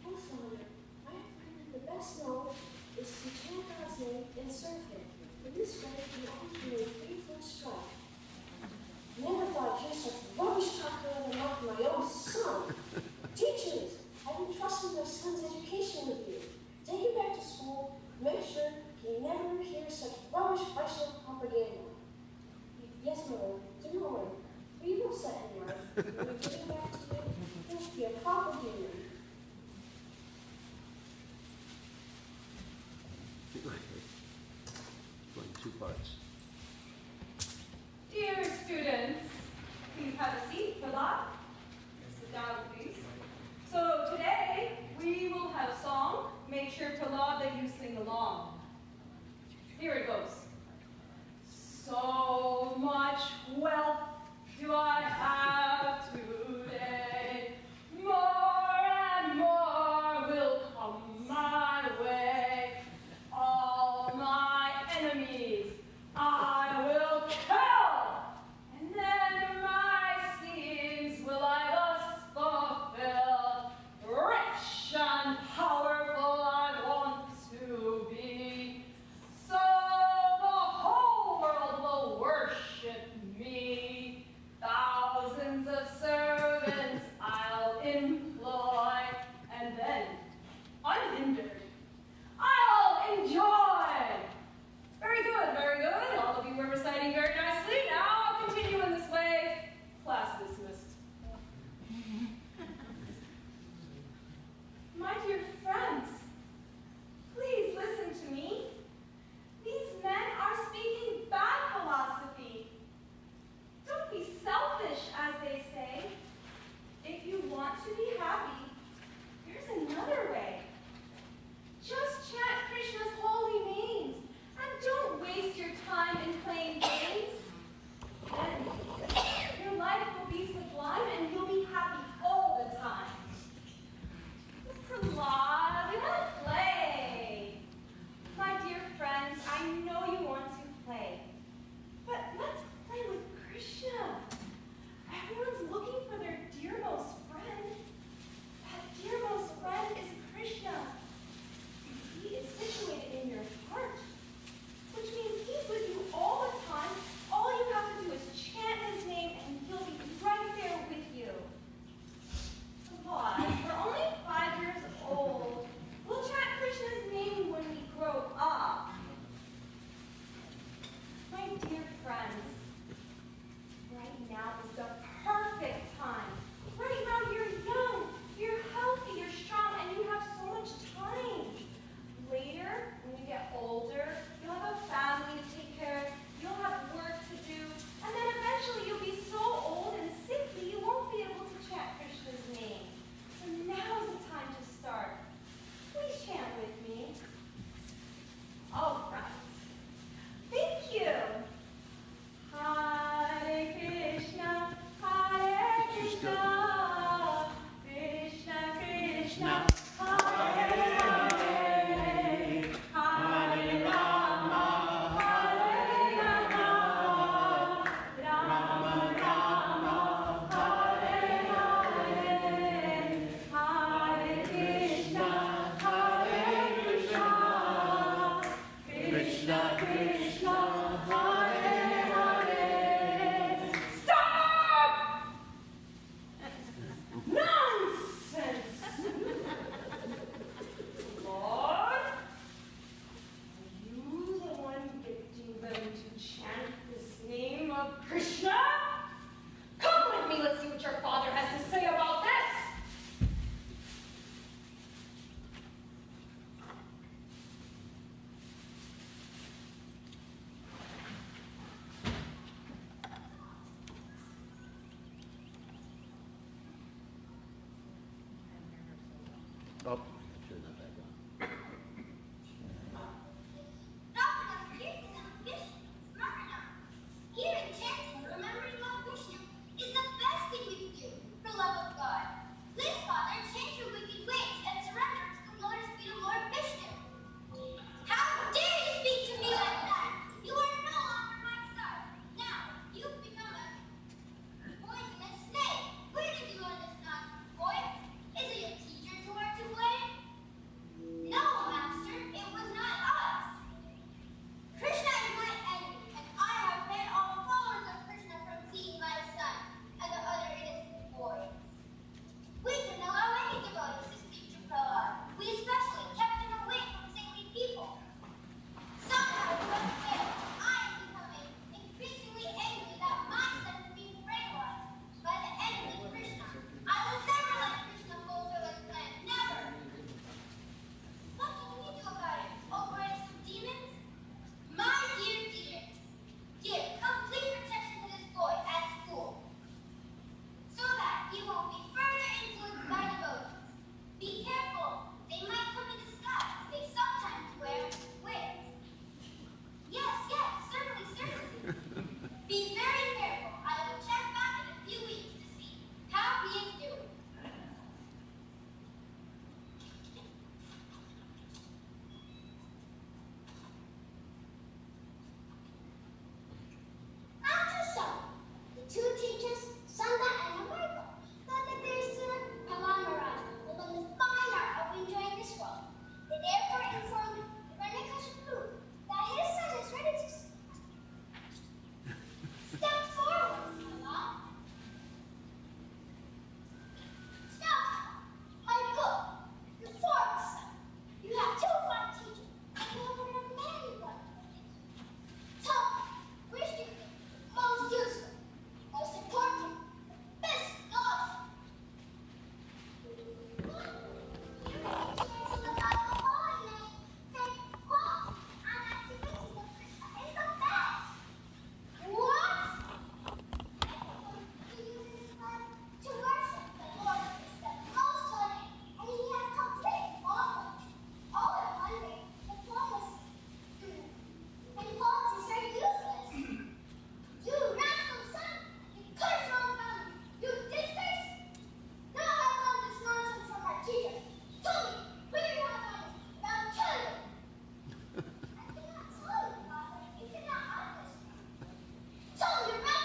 Oh, Father, I find that the best mode is to chant God's name and serve Him. In this way, we always remain faithful and strong. Never thought I'd hear such rubbish talk out of the mouth of my own son. Teachers, I've entrusted my son's education with you. Take him back to school. Make sure he never hears such rubbish Christian propaganda. Yes, Mother, do not worry. We will set him right. When we get him back to you, he'll be a proper human. Playing two parts. Dear students, please have a seat for that. Sit down, please. So today, we will have a song. Make sure to laud that you sing along. Here it goes. So much wealth do I have today. More and more will come my way. All my enemies I will kill, and then my schemes will I thus fulfill. Rich and powerful I want to be, so the whole world will worship me. Thousands of servants I'll employ, and then, unhindered, I'll enjoy. Very good, very good. All of you were reciting very nicely. Now I'll continue in this way. Class dismissed. My dear friends, please listen to me. These men are speaking bad philosophy. Don't be selfish, as they say. If you want to be happy, there's another way. Just chant Krishna's holy names and don't waste your time in playing games. Then your life will be sublime and you'll be happy all the time. Prahlad, play. My dear friends, I know you want to play, but let's play with Krishna. Everyone's looking for their dearmost friend. That dearmost friend is Krishna. He is situated in your heart, which means he's with you all the time. All you have to do is chant his name and he'll be right there with you. Prahlad, we're only 5 years old. We'll chant Krishna's name when we grow up. My dear friends, right now is the perfect time. Right now you're young, you're healthy, you're strong, and you have so much time. Later, when you get older, you'll have a family to take care of, you'll have work to do, and then eventually you'll be so old and sickly you won't be able to chant Krishna's name. So now's the time to start. Please chant with me. All right. Thank you. Hare Krishna, Hare Krishna, Krishna Krishna, Hare Hare, Hare Rama, Hare Rama, Rama Rama, Hare Hare, Hare Krishna, Hare Krishna, Krishna Krishna, Hare Hare. Stop! Nonsense! Lord, are you the one getting them to chant this name of Krishna? Come with me, let's see what your father has to say about this. Oh, turn that back on. Not enough, here's enough, yes, smart enough. Hearing, chanting, remembering Lord Krishna is the best thing we can do for love of God. Please, Father, change your wicked ways and surrender to the Lord's feet of Lord Vishnu. How dare you speak to me like that? You are no longer my son. Now, you've become a poisonous snake. Where did you learn this nonsense, boy?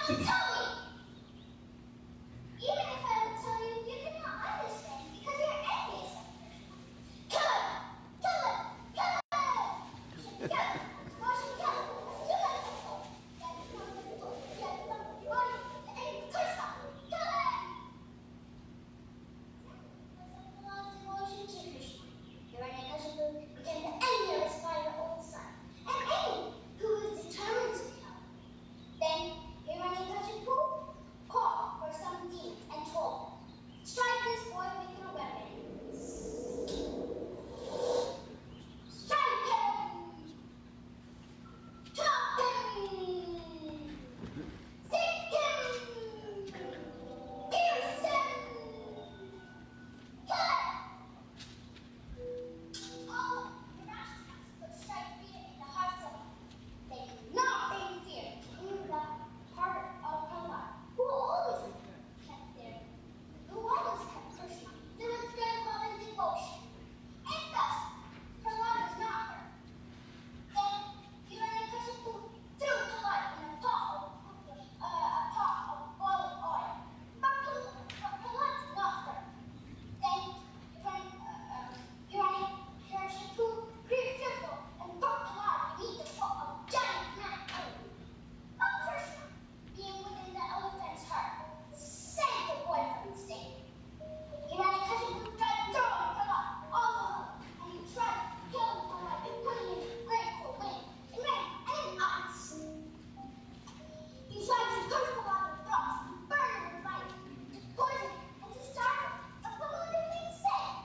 Tell me! Even if I would tell you, you cannot understand because you're envious of Krishna. Kill him! Kill him! Kill him! Kill him! Motion, kill him! Kill him! Krishna! Kill him! Lost devotion to Krishna. Hiranyakashipu became the enemy of his 5-year-old son, an enemy who was determined to kill him. Then Hiranyakashipu called for some demons and told them, strike this boy with your weapon. Strike him! Chop him! Stick him! Pierce him! Kill him! Oh, the Rashtrakutas would strike fear in the hearts of them. They could not feign fear in the heart of Prahlad, who always kept Krishna to his grandfather in devotion. And thus, Prahlad was not hurt. Then Hiranyakashipu threw Prahlad in a pot of boiling oil. But Prahlad did not hurt. Then Hiranyakashipu grew fearful and put Prahlad beneath the foot of giant man elephant. But Krishna, being within the elephant's heart, saved the boy from the stake. Hiranyakashipu tried throwing Prahlad all over, and he tried killing Prahlad by putting him in a great cold wind, in rain, and in ice. He tried to curse Prahlad with frost, burn him with fire, to poison him, and to starve him, but Prahlad remained safe.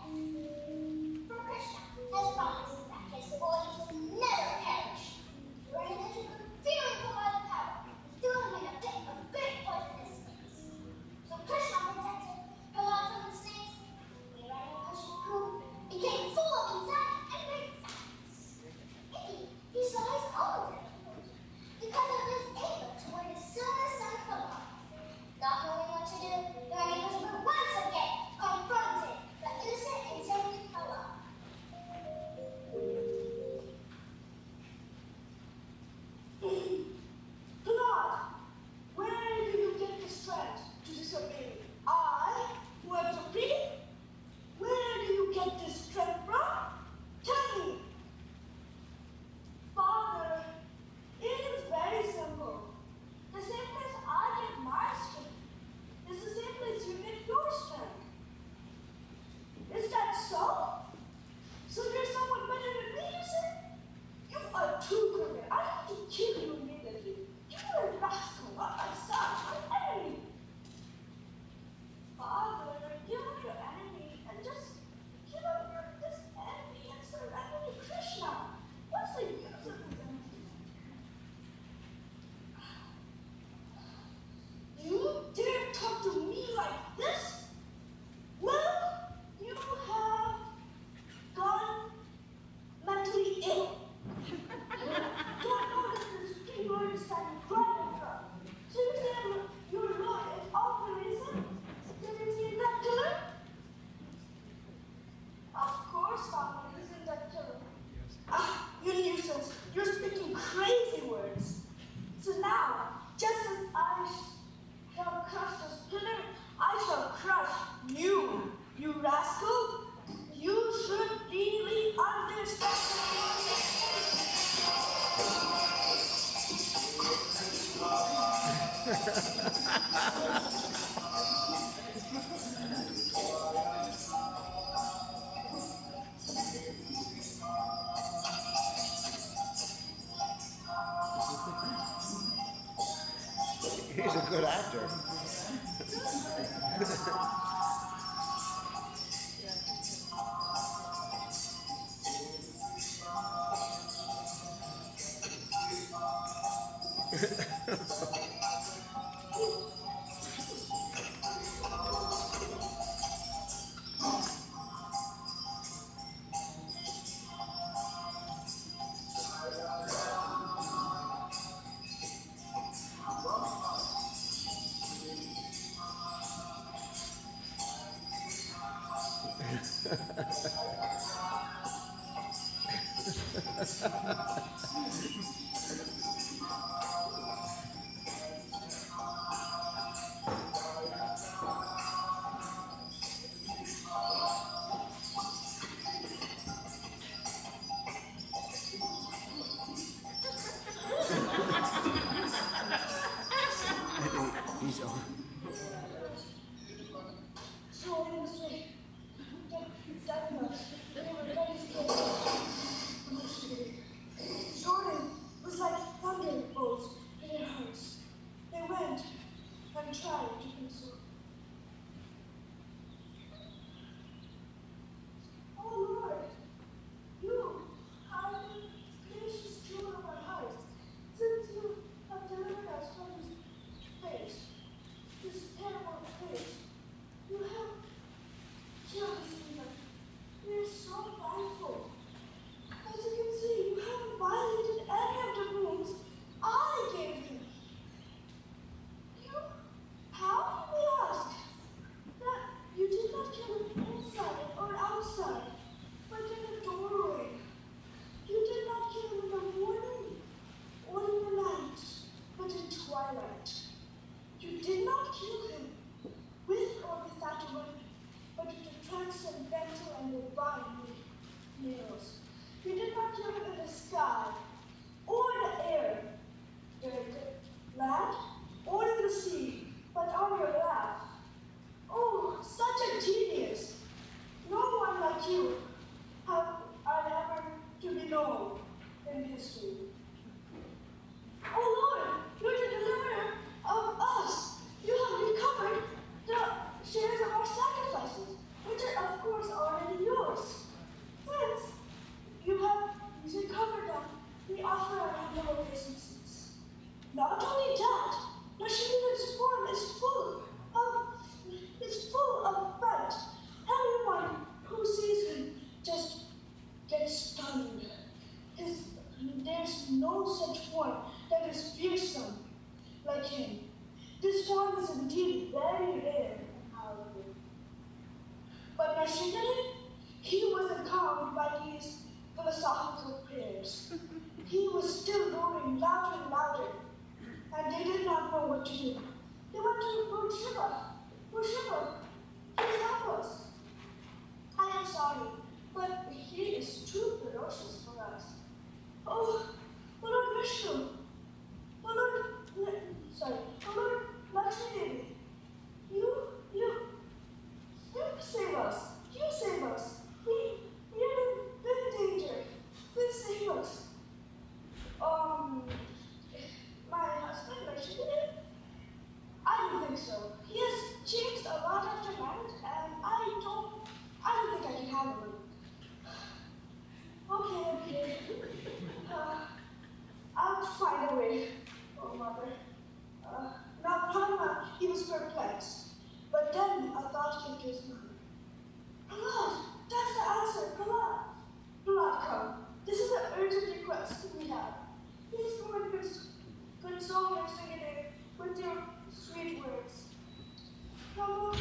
For Krishna has promised that his boys will never perish. Hiranyakashipu, feeling Prahlad's power, threw him in a pit of great poisonous snakes. So Krishna protected Prahlad from the snakes. Hiranyakashipu became full of anxiety and great sadness. Indeed, he saw his own death because of his anger toward his son Prahlad. Not knowing what to do, Hiranyakashipu once again confronted the innocent and saintly Prahlad. Prahlad, where do you get the strength to disobey me? I, who am supreme? Where do you get this strength from? Tell me. Father, it is very simple. The same place I get my strength is the same place you get your strength. Is that so? So you're someone better than me, you say? You are too crooked. I have to kill you immediately. You are a rascal, not my son, my enemy. Father, give up your enemy and just give up this enemy and surrender to Krishna. What's the use of this enemy? You dare talk to me like this? Well, you have gone mentally ill. Don't notice this keyboard is standing right in front. So you say your Lord is all the reason? Did you see that killer? Of course, Father, isn't that killer? Ah, you nuisance. You're speaking crazy words. So now, just as I shall crush the splinter, I shall crush you, you rascal. You should really understand. He's a good actor. He's on. So I was like, that much. They were very scared. Jordan was like thunderbolts in their hearts. They went and tried to console. Oh Lord, you are the gracious jewel of our hearts, since you have delivered us from this fate, this terrible fate. You have killed us, Stephen. We are so thankful. As you can see, you haven't violated any of the rules I gave you. You, how can we ask that you did not kill him inside or outside, but in the doorway? You did not kill him in the morning or in the night, but in twilight. You did not kill him with or without a weapon, but with the transcendental and divine nails. You did not kill him in the sky or the air, the land, or in the sea, but on your lap. Oh, such a genius! No one like you are ever to be known in history. Oh Lord, you're the deliverer of us. You have recovered the shares of our sacrifices, which are of course already yours. Since you have recovered them, we offer our humble obeisances. Not only that, Nashina's form is full of fright. Everyone who sees him just gets stunned. There's no such form that is fearsome like him. This form is indeed very rare and powerful. But Nashinarin, he wasn't calmed by these philosophical prayers. He was still roaring louder and louder, and they did not know what to do. They went to Lord Shiva. Lord Shiva, please help us. I am sorry, but he is too ferocious for us. Oh, Lord Vishnu, Lord Lakshmi, you save us. You save us. We are in danger. Please save us. My husband, Lakshmi, I don't think so. He has changed a lot after marriage, and I don't think I can handle it. Okay. I'll find a way. Oh, Mother. Now, Brahma, he was perplexed. But then a thought came to his mind. Prahlad, that's the answer, Prahlad. Prahlad, come. This is an urgent request we have. Please come and console your Singade with your sweet words. Prabhu,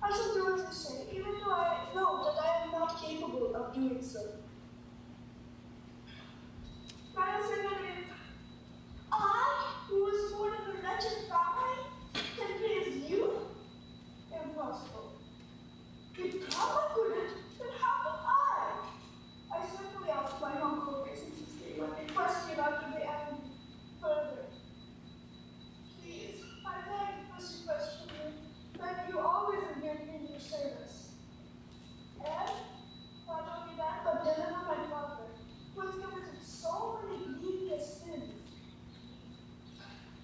I shall do as you say, even though I know that I am not capable of doing so. I, who was born in a wretched family, can praise you? Impossible. If Brahma couldn't, then how could I? I simply asked my humble obeisances when they questioned after they added further. Please, I beg this request from you, that you always adhere in your service. And, not only that, but deliver my father, who has committed so many grievous sins.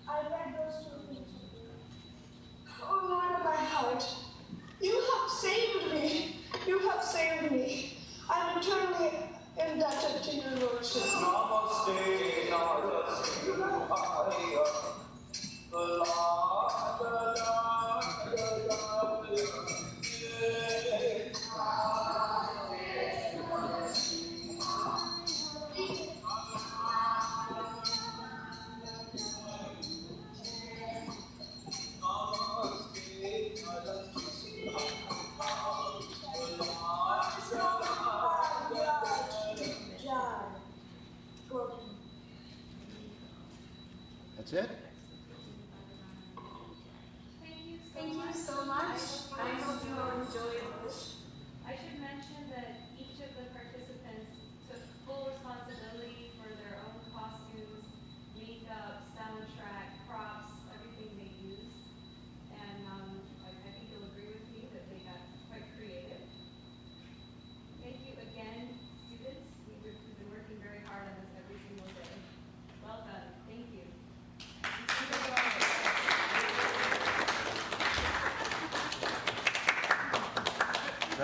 I beg those two things from you. Oh Lord of my heart, you have saved me. You have saved me. I'm eternally indebted to your lordship. Namaste, Namaste, That's it? Thank you so much. I hope you all enjoyed this. I should mention that each of the participants took full responsibility for their own costumes, makeup, soundtrack, props, everything they used.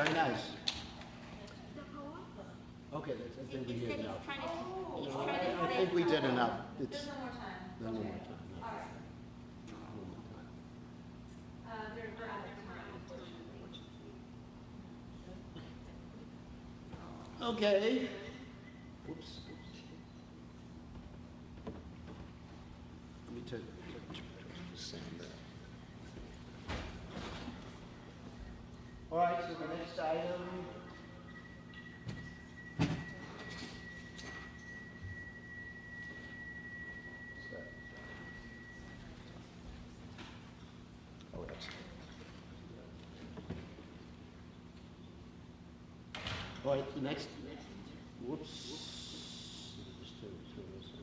Very nice. Okay, I think we He did said enough. he's trying to. I think we did enough. It's, Just one more time. no more time. no. All right. One more time. We're out of time, unfortunately. Okay. Whoops. Let me turn the sound down. All right, so the next item. Oh, that's. All right, the next, whoops. Just turn this over.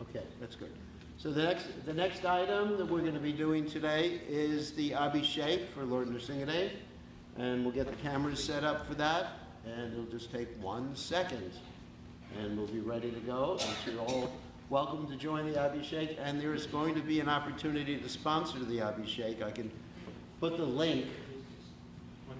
Okay, that's good. So the next item that we're going to be doing today is the Abhishek for Lord Nrsingadev. And we'll get the cameras set up for that, and it'll just take 1 second. And we'll be ready to go. And you're all welcome to join the Abhishek. And there's going to be an opportunity to sponsor the Abhishek. I can put the link. $108 for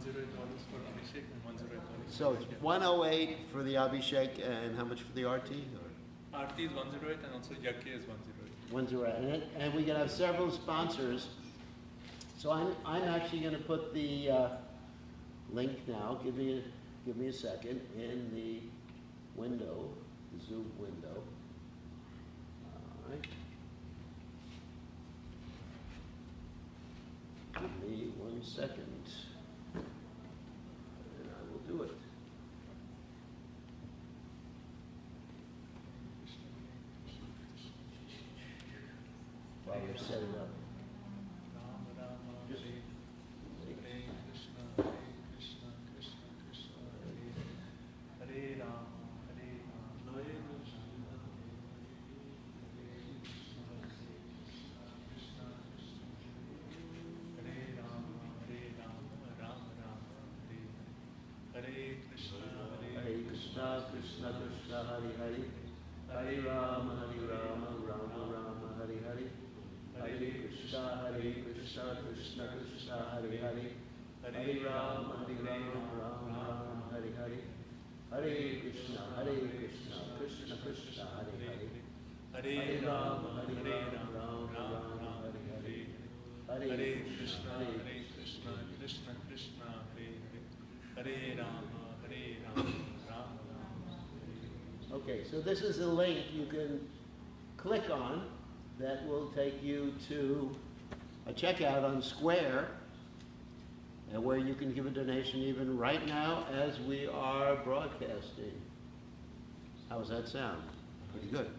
Abhishek and $108. So it's 108 for the Abhishek, and how much for the RT? Or? RT is 108 and also Yakke is 108. 108. And we can have several sponsors. So I'm actually going to put the link now. Give me a second in the window, the Zoom window. All right. Give me 1 second, and I will do it. While you're setting up. Ram Rama Just- Hare Hare Krishna Krishna Krishna Hare Hare Rama Hare Krishna Hare Rama Rama Rama Hare Krishna Hare Krishna, Krishna Krishna, Hare Hare. Hare Rama, Rama Rama, Hare Hare. Hare Krishna, Krishna Krishna, Hare Hare. Hare Rama, Rama Rama, Hare Hare. Hare Krishna, Krishna Krishna, Hare Hare. Hare Rama Rama Rama Hare Hare Hare Krishna Krishna Krishna Hare Hare Hare Rama Rama Rama Hare. Okay, so this is a link you can click on that will take you to a checkout on Square, and where you can give a donation even right now as we are broadcasting. How does that sound? Pretty good.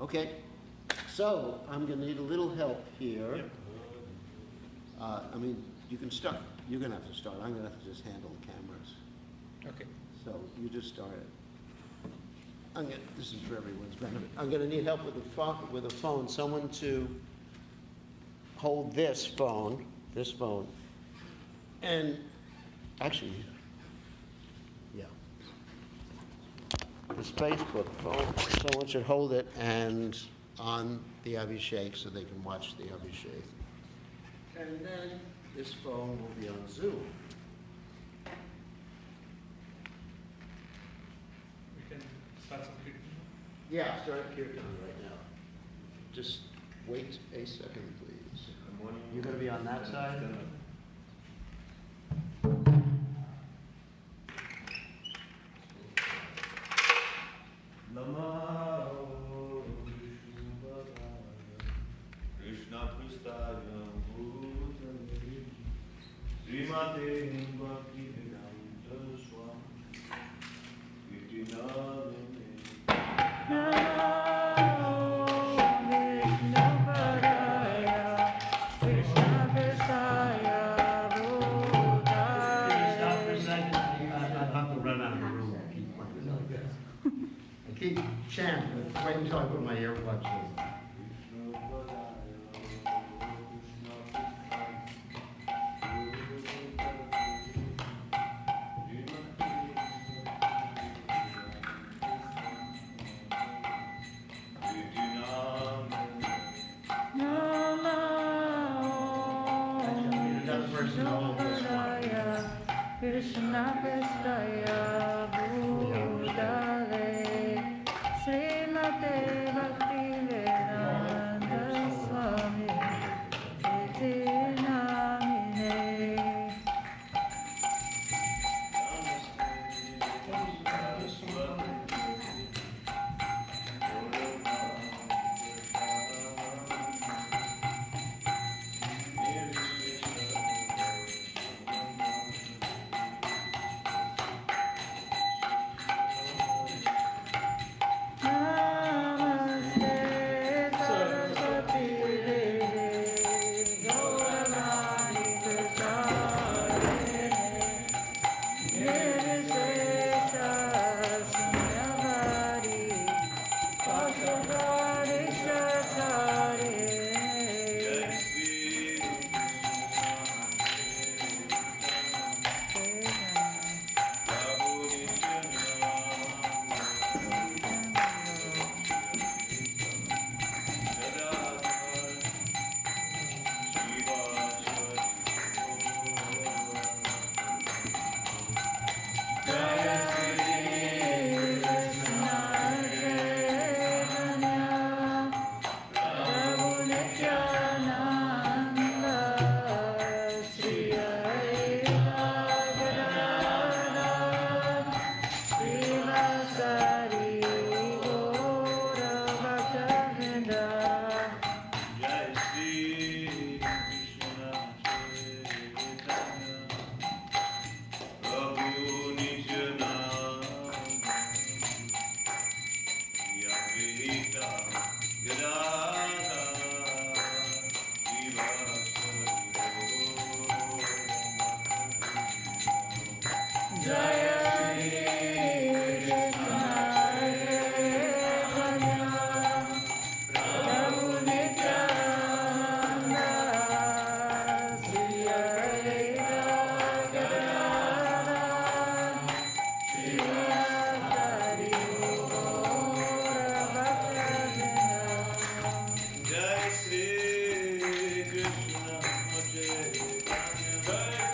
Okay, so I'm going to need a little help here. I mean, you can start. You're going to have to start. I'm going to have to just handle the cameras. Okay. So you just start it. This is for everyone's benefit. I'm going to need help with a phone. Someone to hold this phone, and actually, yeah, this Facebook phone. Someone should hold it and on the Abhishek so they can watch the Abhishek. And then this phone will be on Zoom. We can start some quick. Yeah, start Kirtan right now. Just wait a second, please. You're going to be on that side? Krishna Pristaya Bhutale Srimate Bhakti Vedanta Swami Vitinadane Keep chanting. Wait until I put my earbuds in. Krishna Prestaya Bhutale Srimate Bhaktivedanta Swami Iti Namine. Namaste Saraswati Devi Gauravani Prasarine Nirvishesha Sunyavari Vasadari Shasarine Jai Shri Krishna Chaitanya Prabhu Nityananda Advaita Gadadhara Srivasadi Jaya Shri Krishna Chaitanya Prabhu Nityananda Sri Advaita Gadadhara Srivasadi Gaura Bhaktivinoda. Jai Shri Krishna Chaitanya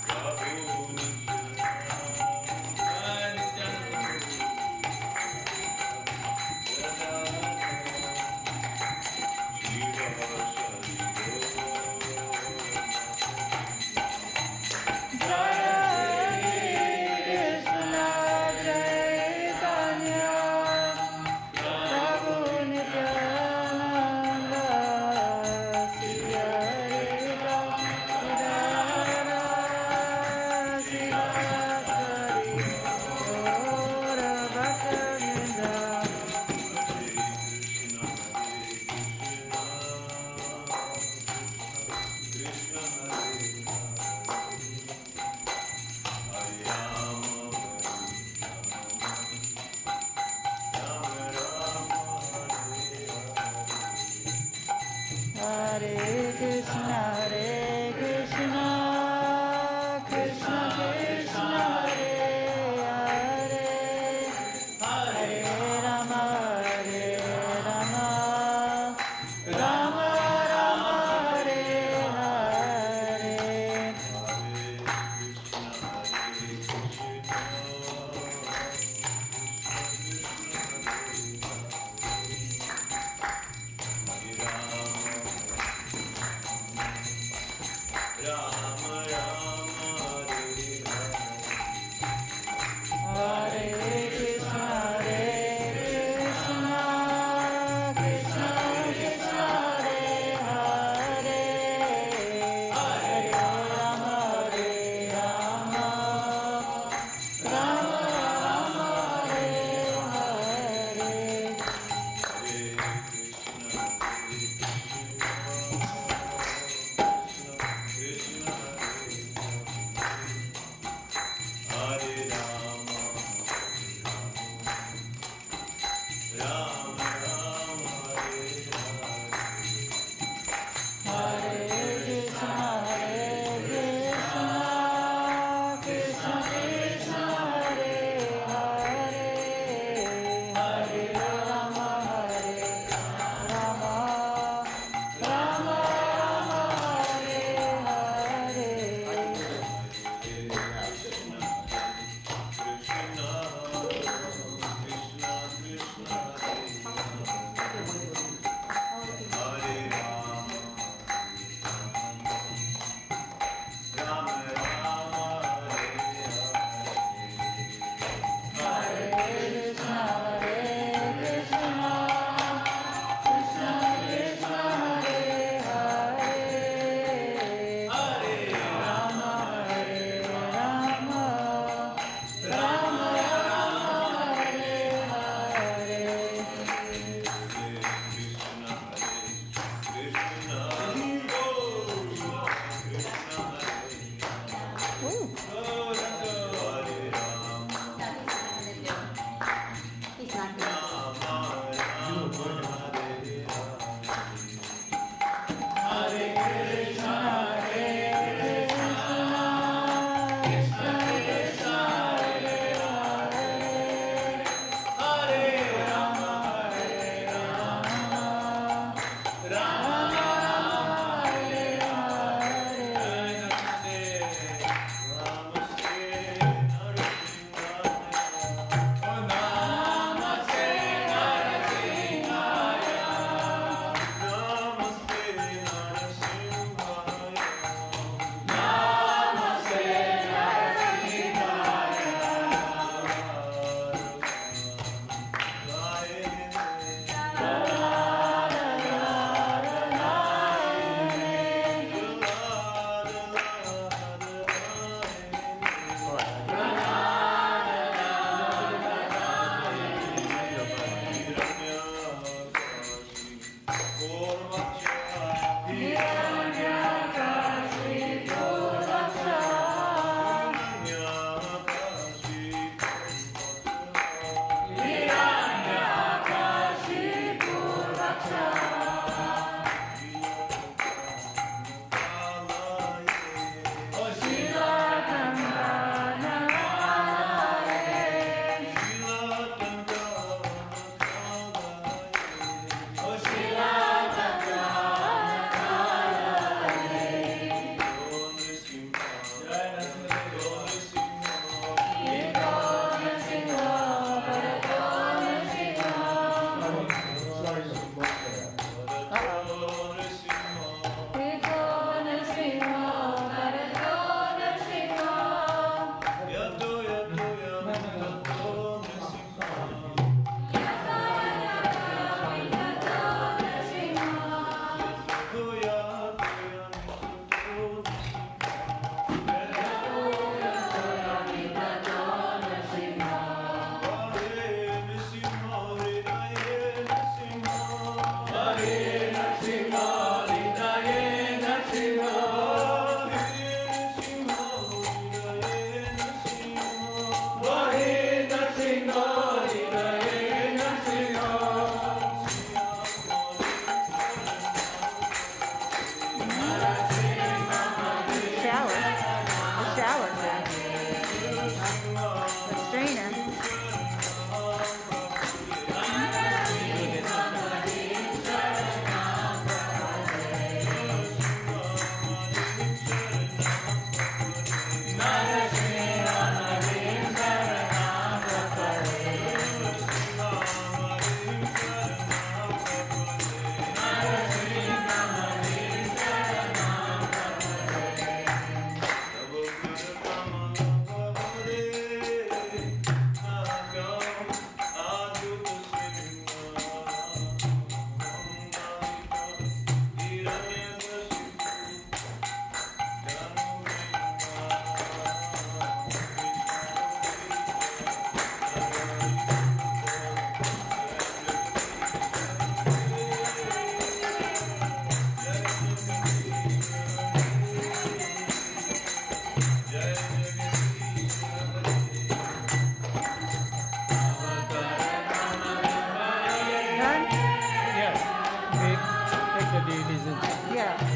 Prabhu Nityananda Ooh. He's not going Yeah.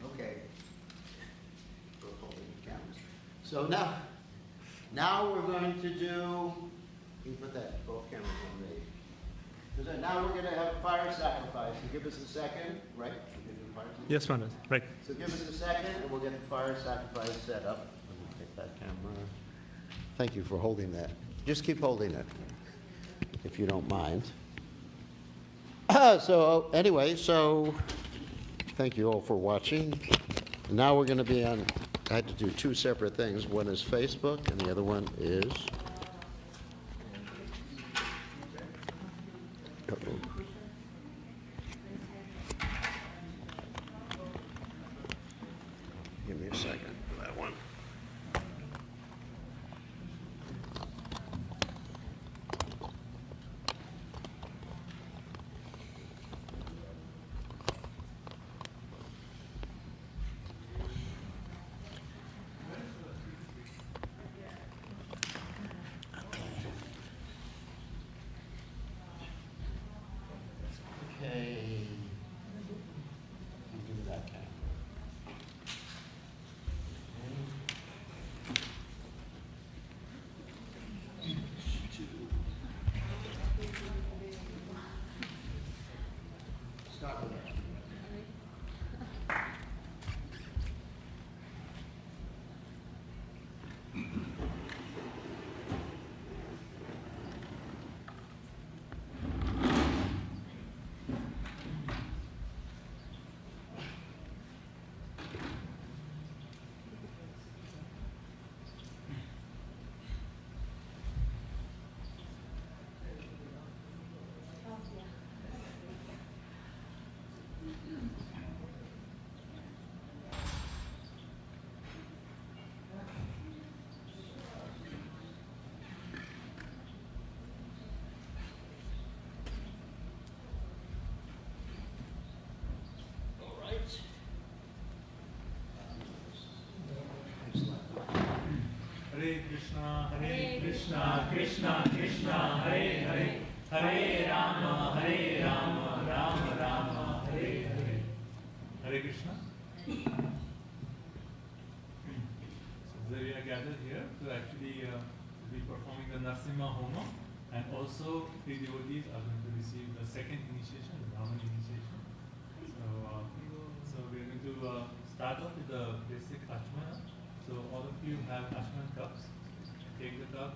Okay. We're holding the cameras. So now we're going to do, you put that, both cameras on me. So now we're gonna have fire sacrifice. So give us a second, right? We're gonna do fire sacrifice. Yes, Maharaj. Right. So give us a second and we'll get the fire sacrifice set up. Let me take that camera. Thank you for holding that. Just keep holding it, if you don't mind. So anyway, thank you all for watching. Now we're going to be on, I had to do two separate things. One is Facebook and the other one is, uh-oh. Give me a second for that one. Okay. Give me that camera. Start with that. All right. Hare Krishna, Krishna Krishna, Hare Hare, Hare Rama, Rama Rama, Hare Hare. Hare Krishna. So we are gathered here to actually be performing the Narasimha Homa, and also the devotees are going to receive the second initiation, the Brahman initiation. So we are going to start off with the basic Achmana. So all of you have Achman cups. Take the cup,